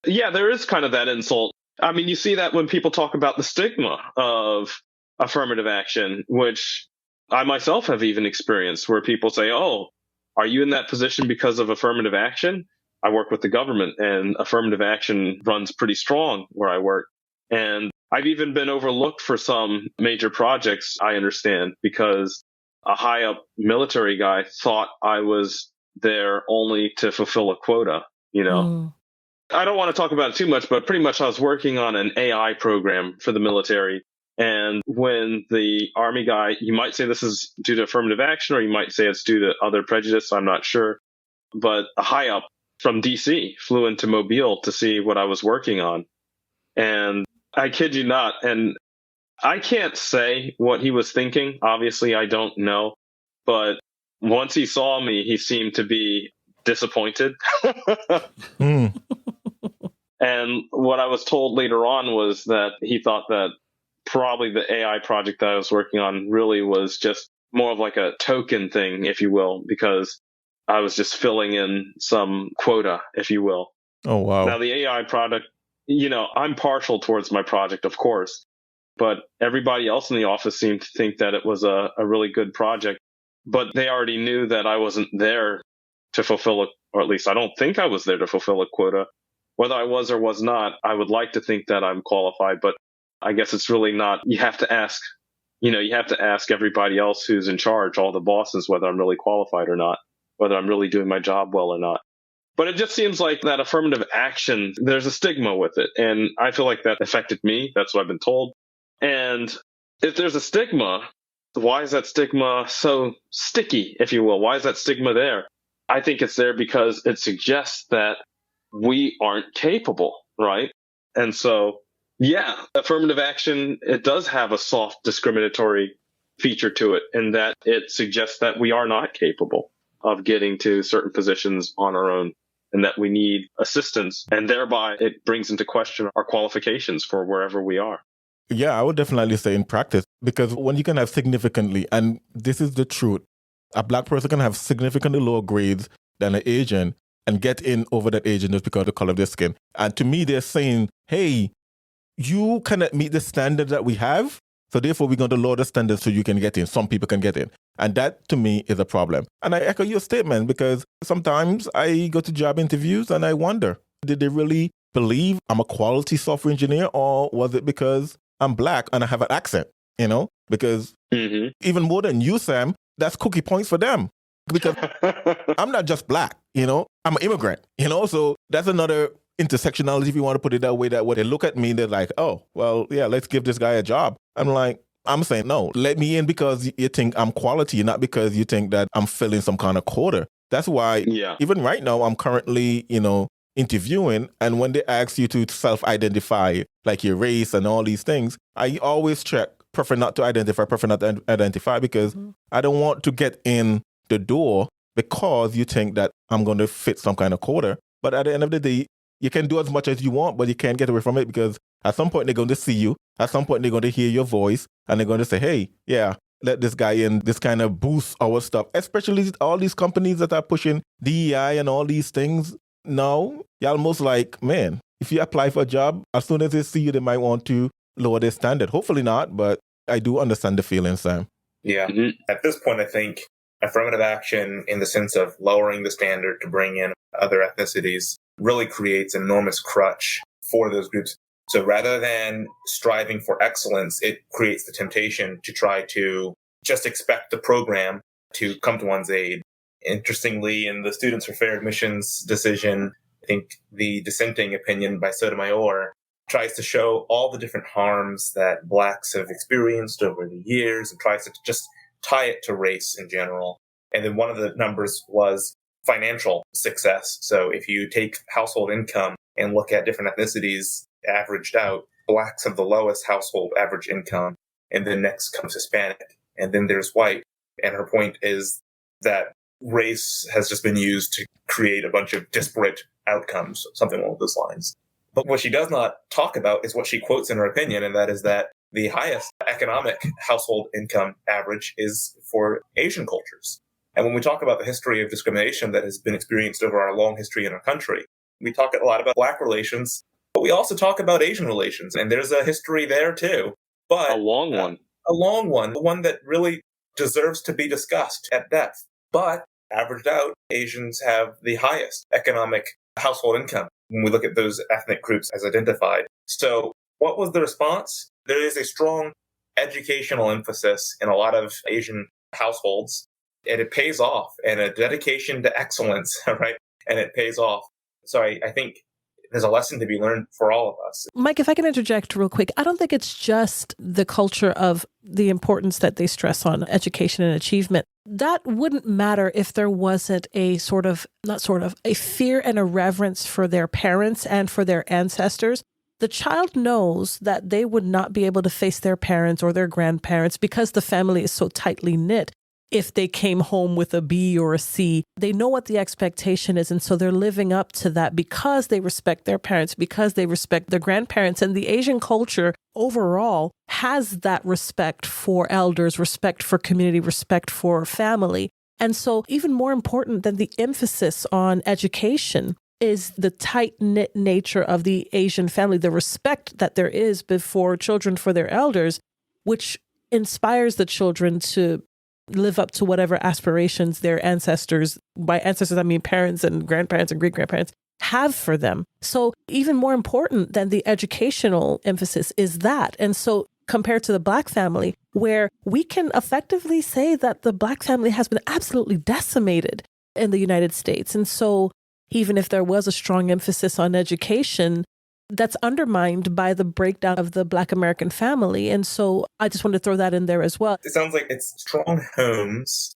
there is kind of that insult. I mean, you see that when people talk about the stigma of affirmative action, which I myself have even experienced, where people say, oh, are you in that position because of affirmative action? I work with the government and affirmative action runs pretty strong where I work. And I've even been overlooked for some major projects, I understand, because a high up military guy thought I was there only to fulfill a quota, I don't want to talk about it too much, but pretty much I was working on an AI program for the military. And when the Army guy, you might say this is due to affirmative action, or you might say it's due to other prejudice, I'm not sure. But a high up from DC flew into Mobile to see what I was working on. And I kid you not, and I can't say what he was thinking. Obviously, I don't know. But once he saw me, he seemed to be disappointed. And what I was told later on was that he thought that probably the AI project that I was working on really was just more of like a token thing, if you will, because I was just filling in some quota, if you will. Oh, wow. Now, the AI product, I'm partial towards my project, of course, but everybody else in the office seemed to think that it was a really good project. But they already knew that I wasn't there to fulfill or at least I don't think I was there to fulfill a quota. Whether I was or was not, I would like to think that I'm qualified, but I guess it's really not. You have to ask everybody else who's in charge, all the bosses, whether I'm really qualified or not, whether I'm really doing my job well or not. But it just seems like that affirmative action, there's a stigma with it. And I feel like that affected me. That's what I've been told. And if there's a stigma, why is that stigma so sticky, if you will? Why is that stigma there? I think it's there because it suggests that we aren't capable, right? And so, affirmative action, it does have a soft discriminatory feature to it in that it suggests that we are not capable of getting to certain positions on our own and that we need assistance. And thereby it brings into question our qualifications for wherever we are. Yeah, I would definitely say in practice, because when you can have significantly, and this is the truth, a Black person can have significantly lower grades than an Asian and get in over that Asian just because of the color of their skin. And to me, they're saying, hey, you cannot meet the standard that we have, so therefore we're going to lower the standards so you can get in. Some people can get in. And that, to me, is a problem. And I echo your statement, because sometimes I go to job interviews and I wonder, did they really believe I'm a quality software engineer, or was it because I'm Black and I have an accent, Because even more than you, Sam, that's cookie points for them. Because I'm not just Black, I'm an immigrant, so that's another intersectionality, if you want to put it that way, that when they look at me, they're like, oh, well, yeah, let's give this guy a job. I'm saying, no, let me in because you think I'm quality, not because you think that I'm filling some kind of quota. That's why even right now, I'm currently, interviewing. And when they ask you to self-identify, like your race and all these things, I always check, prefer not to identify, because I don't want to get in the door because you think that I'm going to fit some kind of quota. But at the end of the day, you can do as much as you want, but you can't get away from it, because at some point they're going to see you. At some point they're going to hear your voice and they're going to say, hey, yeah, let this guy in. This kind of boosts our stuff, especially all these companies that are pushing DEI and all these things. Now, you're almost like, man, if you apply for a job, as soon as they see you, they might want to lower their standard. Hopefully not, but I do understand the feeling, Sam. Yeah. At this point, I think affirmative action in the sense of lowering the standard to bring in other ethnicities really creates an enormous crutch for those groups. So rather than striving for excellence, it creates the temptation to try to just expect the program to come to one's aid. Interestingly, in the Students for Fair Admissions decision, I think the dissenting opinion by Sotomayor tries to show all the different harms that Blacks have experienced over the years and tries to just tie it to race in general. And then one of the numbers was financial success. So if you take household income and look at different ethnicities averaged out, Blacks have the lowest household average income, and then next comes Hispanic, and then there's white. And her point is that race has just been used to create a bunch of disparate outcomes, something along those lines. But what she does not talk about is what she quotes in her opinion, and that is that the highest economic household income average is for Asian cultures. And when we talk about the history of discrimination that has been experienced over our long history in our country, we talk a lot about Black relations, but we also talk about Asian relations, and there's a history there too. But a long one. One that really deserves to be discussed at depth. But averaged out, Asians have the highest economic household income when we look at those ethnic groups as identified. So what was the response? There is a strong educational emphasis in a lot of Asian households, and it pays off, and a dedication to excellence, right? And it pays off. So I think there's a lesson to be learned for all of us. Mike, if I can interject real quick, I don't think it's just the culture of the importance that they stress on education and achievement. That wouldn't matter if there wasn't a a fear and a reverence for their parents and for their ancestors. The child knows that they would not be able to face their parents or their grandparents because the family is so tightly knit. If they came home with a B or a C, they know what the expectation is. And so they're living up to that because they respect their parents, because they respect their grandparents. And the Asian culture overall has that respect for elders, respect for community, respect for family. And so even more important than the emphasis on education is the tight-knit nature of the Asian family, the respect that there is before children for their elders, which inspires the children to live up to whatever aspirations their ancestors, by ancestors I mean parents and grandparents and great-grandparents, have for them. So even more important than the educational emphasis is that. And so compared to the Black family, where we can effectively say that the Black family has been absolutely decimated in the United States. And so even if there was a strong emphasis on education, that's undermined by the breakdown of the Black American family. And so I just wanted to throw that in there as well. It sounds like it's strong homes,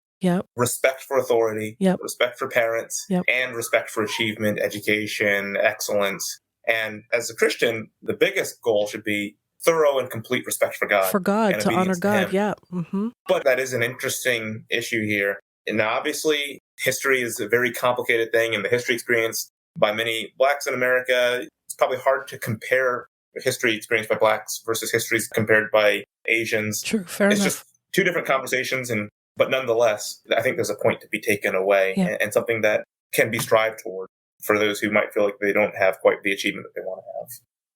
respect for authority, respect for parents, and respect for achievement, education, excellence. And as a Christian, the biggest goal should be thorough and complete respect for God. For God, and to honor obedience to God, him. yeah. Mm-hmm. But that is an interesting issue here. And now, obviously, history is a very complicated thing, and the history experience by many Blacks in America, it's probably hard to compare the history experienced by Blacks versus histories compared by Asians. True, fair It's enough. just two different conversations, but nonetheless, I think there's a point to be taken away and something that can be strived toward for those who might feel like they don't have quite the achievement that they want to have.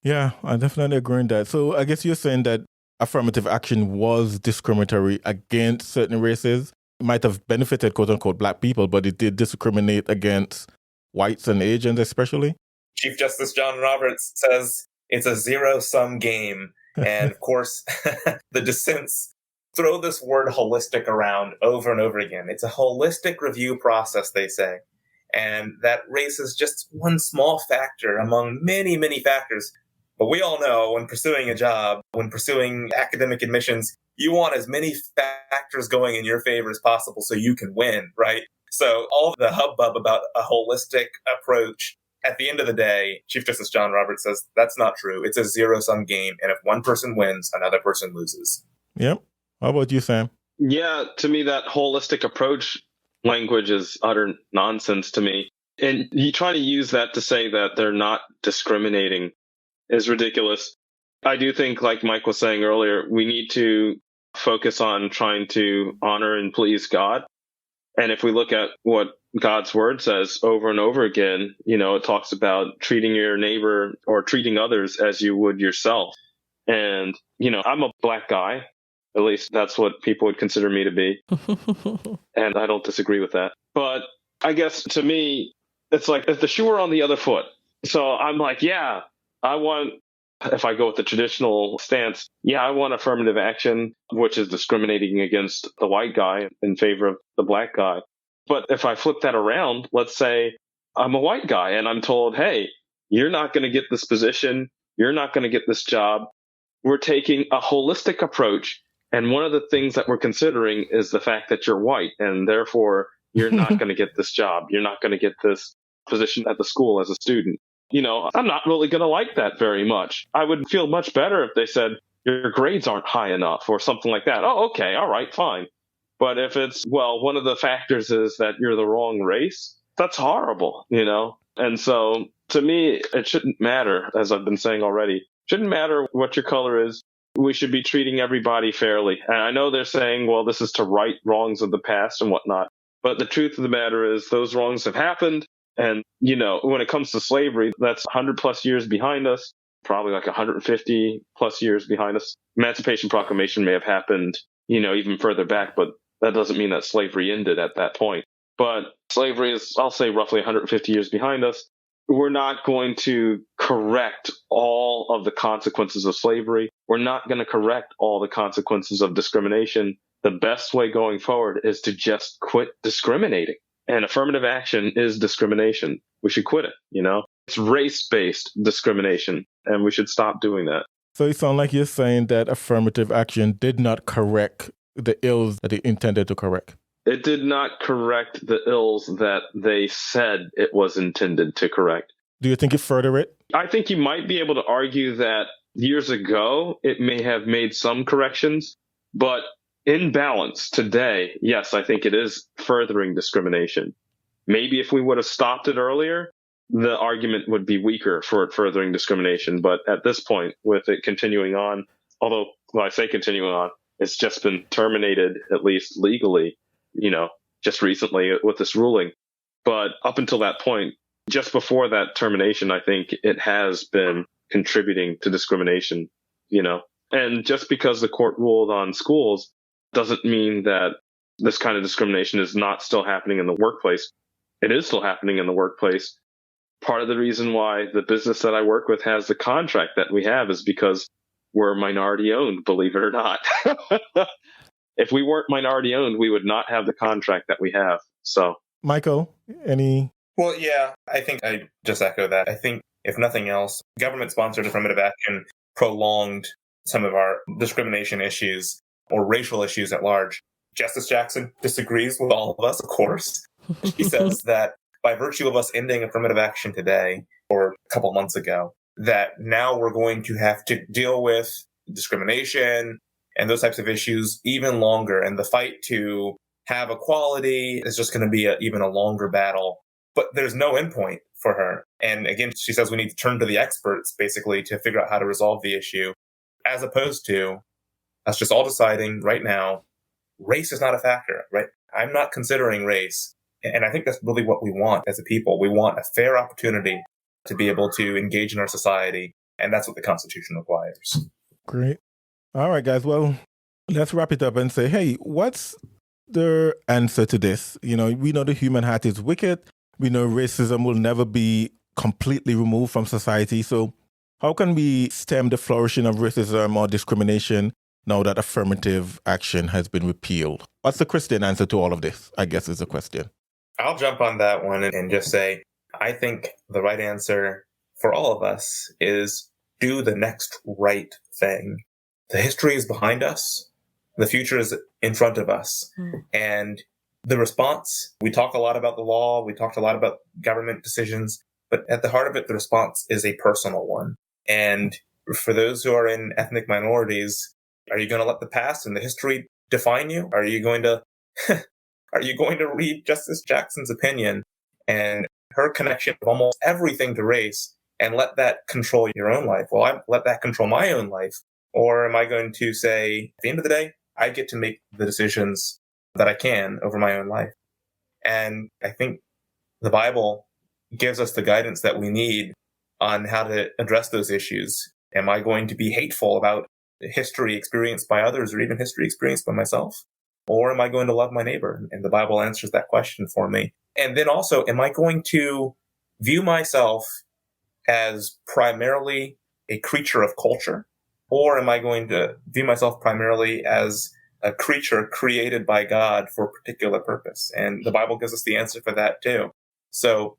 Yeah, I definitely agree with that. So I guess you're saying that affirmative action was discriminatory against certain races. It might have benefited, quote unquote, Black people, but it did discriminate against whites and Asians especially. Chief Justice John Roberts says it's a zero-sum game. And of course, the dissents throw this word holistic around over and over again. It's a holistic review process, they say. And that race is just one small factor among many, many factors. But we all know when pursuing a job, when pursuing academic admissions, you want as many factors going in your favor as possible so you can win, right? So all the hubbub about a holistic approach, at the end of the day, Chief Justice John Roberts says that's not true. It's a zero-sum game. And if one person wins, another person loses. Yep. How about you, Sam? Yeah, to me, that holistic approach language is utter nonsense to me. And you try to use that to say that they're not discriminating is ridiculous. I do think, like Mike was saying earlier, we need to focus on trying to honor and please God. And if we look at what God's word says over and over again, it talks about treating your neighbor or treating others as you would yourself. And, I'm a Black guy. At least that's what people would consider me to be. And I don't disagree with that. But I guess to me, it's like if the shoe were on the other foot. So I'm like, yeah, I want, if I go with the traditional stance, I want affirmative action, which is discriminating against the white guy in favor of the Black guy. But if I flip that around, let's say I'm a white guy and I'm told, hey, you're not going to get this position. You're not going to get this job. We're taking a holistic approach. And one of the things that we're considering is the fact that you're white, and therefore you're not going to get this job. You're not going to get this position at the school as a student. I'm not really going to like that very much. I would feel much better if they said your grades aren't high enough or something like that. Oh, okay. All right, fine. But if it's, one of the factors is that you're the wrong race, that's horrible, And so to me, it shouldn't matter, as I've been saying already. Shouldn't matter what your color is. We should be treating everybody fairly. And I know they're saying, well, this is to right wrongs of the past and whatnot. But the truth of the matter is those wrongs have happened. And, when it comes to slavery, that's 100 plus years behind us, probably like 150 plus years behind us. Emancipation Proclamation may have happened, even further back, but that doesn't mean that slavery ended at that point. But slavery is, I'll say, roughly 150 years behind us. We're not going to correct all of the consequences of slavery. We're not going to correct all the consequences of discrimination. The best way going forward is to just quit discriminating. And affirmative action is discrimination. We should quit it, It's race-based discrimination, and we should stop doing that. So it sounds like you're saying that affirmative action did not correct the ills that it intended to correct. It did not correct the ills that they said it was intended to correct. Do you think it furthered it? I think you might be able to argue that years ago, it may have made some corrections, but in balance today, yes, I think it is furthering discrimination. Maybe if we would have stopped it earlier, the argument would be weaker for it furthering discrimination. But at this point, with it continuing on, although when I say continuing on, it's just been terminated, at least legally, just recently with this ruling. But up until that point, just before that termination, I think it has been contributing to discrimination, And just because the court ruled on schools doesn't mean that this kind of discrimination is not still happening in the workplace. It is still happening in the workplace. Part of the reason why the business that I work with has the contract that we have is because we're minority owned, believe it or not. If we weren't minority owned, we would not have the contract that we have. So, Michael, any? Well, yeah, I think I just echo that. I think if nothing else, government-sponsored affirmative action prolonged some of our discrimination issues or racial issues at large. Justice Jackson disagrees with all of us, of course. She says that by virtue of us ending affirmative action today, or a couple months ago, that now we're going to have to deal with discrimination and those types of issues even longer. And the fight to have equality is just going to be even a longer battle. But there's no endpoint for her. And again, she says we need to turn to the experts, basically, to figure out how to resolve the issue, as opposed to us just all deciding right now, race is not a factor, right? I'm not considering race. And I think that's really what we want as a people. We want a fair opportunity to be able to engage in our society. And that's what the Constitution requires. Great. All right, guys. Well, let's wrap it up and say, hey, what's the answer to this? We know the human heart is wicked. We know racism will never be completely removed from society. So how can we stem the flourishing of racism or discrimination now that affirmative action has been repealed? What's the Christian answer to all of this, I guess, is the question. I'll jump on that one and just say, I think the right answer for all of us is do the next right thing. The history is behind us. The future is in front of us. And the response, we talk a lot about the law. We talked a lot about government decisions. But at the heart of it, the response is a personal one. And for those who are in ethnic minorities, are you going to let the past and the history define you? Are you going to read Justice Jackson's opinion and her connection of almost everything to race and let that control your own life? Well, I let that control my own life. Or am I going to say, at the end of the day, I get to make the decisions that I can over my own life? And I think the Bible gives us the guidance that we need on how to address those issues. Am I going to be hateful about history experienced by others or even history experienced by myself? Or am I going to love my neighbor? And the Bible answers that question for me. And then also, am I going to view myself as primarily a creature of culture? Or am I going to view myself primarily as a creature created by God for a particular purpose? And the Bible gives us the answer for that too. So,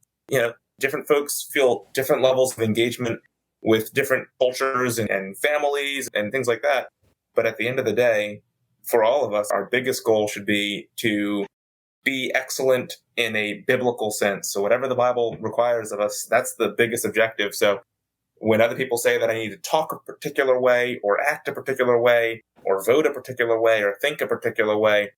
different folks feel different levels of engagement with different cultures and families and things like that. But at the end of the day, for all of us, our biggest goal should be to be excellent in a biblical sense. So whatever the Bible requires of us, that's the biggest objective. So when other people say that I need to talk a particular way or act a particular way or vote a particular way or think a particular way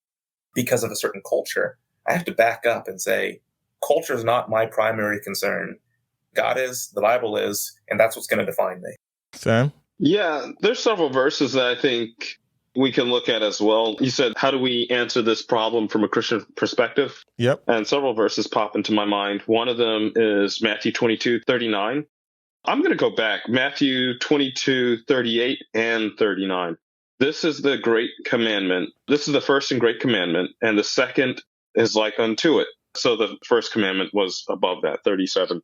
because of a certain culture, I have to back up and say, culture is not my primary concern. God is, the Bible is, and that's what's going to define me. Sam? Yeah, there's several verses that I think we can look at as well. You said, how do we answer this problem from a Christian perspective? Yep. And several verses pop into my mind. One of them is Matthew 22:39. I'm going to go back. Matthew 22:38 and 39. This is the great commandment. This is the first and great commandment, and the second is like unto it. So the first commandment was above that, 37.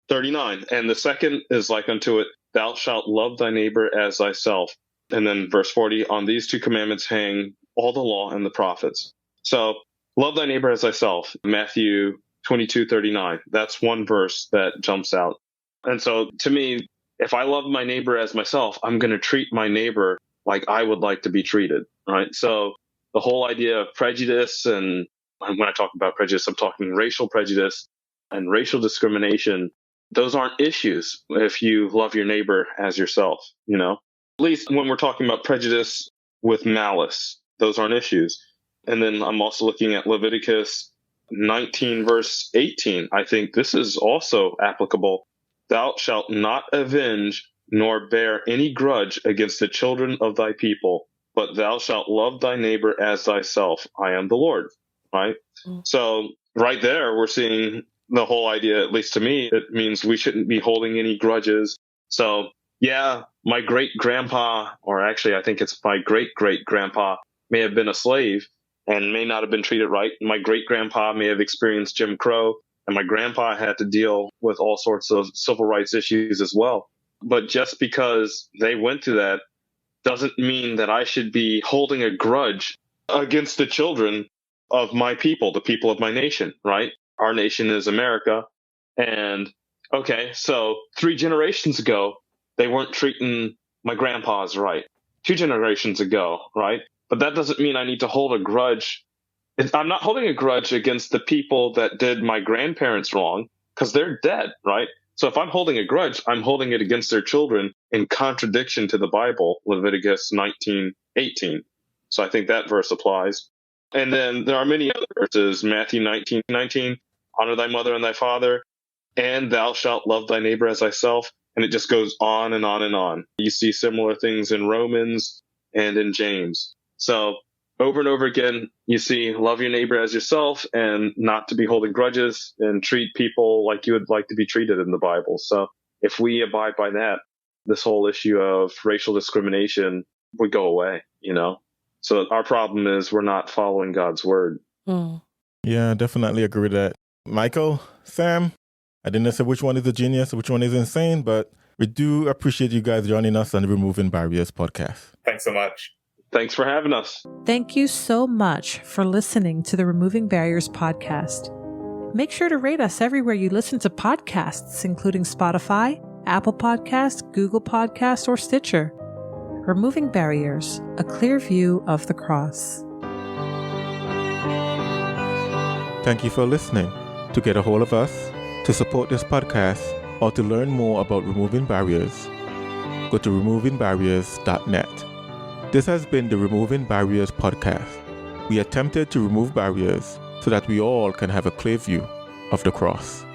39. And the second is like unto it, thou shalt love thy neighbor as thyself. And then verse 40, on these two commandments hang all the law and the prophets. So love thy neighbor as thyself, Matthew 22:39. That's one verse that jumps out. And so to me, if I love my neighbor as myself, I'm going to treat my neighbor like I would like to be treated, right? So the whole idea of prejudice, and when I talk about prejudice, I'm talking racial prejudice and racial discrimination. Those aren't issues if you love your neighbor as yourself, At least when we're talking about prejudice with malice, those aren't issues. And then I'm also looking at Leviticus 19, verse 18. I think this is also applicable. Thou shalt not avenge nor bear any grudge against the children of thy people, but thou shalt love thy neighbor as thyself. I am the Lord, right? So right there, we're seeing the whole idea, at least to me, it means we shouldn't be holding any grudges. So yeah, my great-grandpa, or actually I think it's my great-great-grandpa, may have been a slave and may not have been treated right. My great-grandpa may have experienced Jim Crow, and my grandpa had to deal with all sorts of civil rights issues as well. But just because they went through that doesn't mean that I should be holding a grudge against the children of my people, the people of my nation, right? Our nation is America. And okay, so 3 generations ago, they weren't treating my grandpas right. 2 generations ago, right? But that doesn't mean I need to hold a grudge. I'm not holding a grudge against the people that did my grandparents wrong because they're dead, right? So if I'm holding a grudge, I'm holding it against their children in contradiction to the Bible, Leviticus 19:18. So I think that verse applies. And then there are many other verses, Matthew 19:19, honor thy mother and thy father, and thou shalt love thy neighbor as thyself. And it just goes on and on and on. You see similar things in Romans and in James. So over and over again, you see love your neighbor as yourself and not to be holding grudges and treat people like you would like to be treated in the Bible. So if we abide by that, this whole issue of racial discrimination would go away, you know? So our problem is we're not following God's word. Yeah, I definitely agree with that. Michael, Sam, I didn't say which one is a genius, which one is insane, but we do appreciate you guys joining us on the Removing Barriers podcast. Thanks so much. Thanks for having us. Thank you so much for listening to the Removing Barriers podcast. Make sure to rate us everywhere you listen to podcasts, including Spotify, Apple Podcasts, Google Podcasts, or Stitcher. Removing Barriers, a clear view of the cross. Thank you for listening. To get a hold of us, to support this podcast, or to learn more about removing barriers, go to removingbarriers.net. This has been the Removing Barriers podcast. We attempted to remove barriers so that we all can have a clear view of the cross.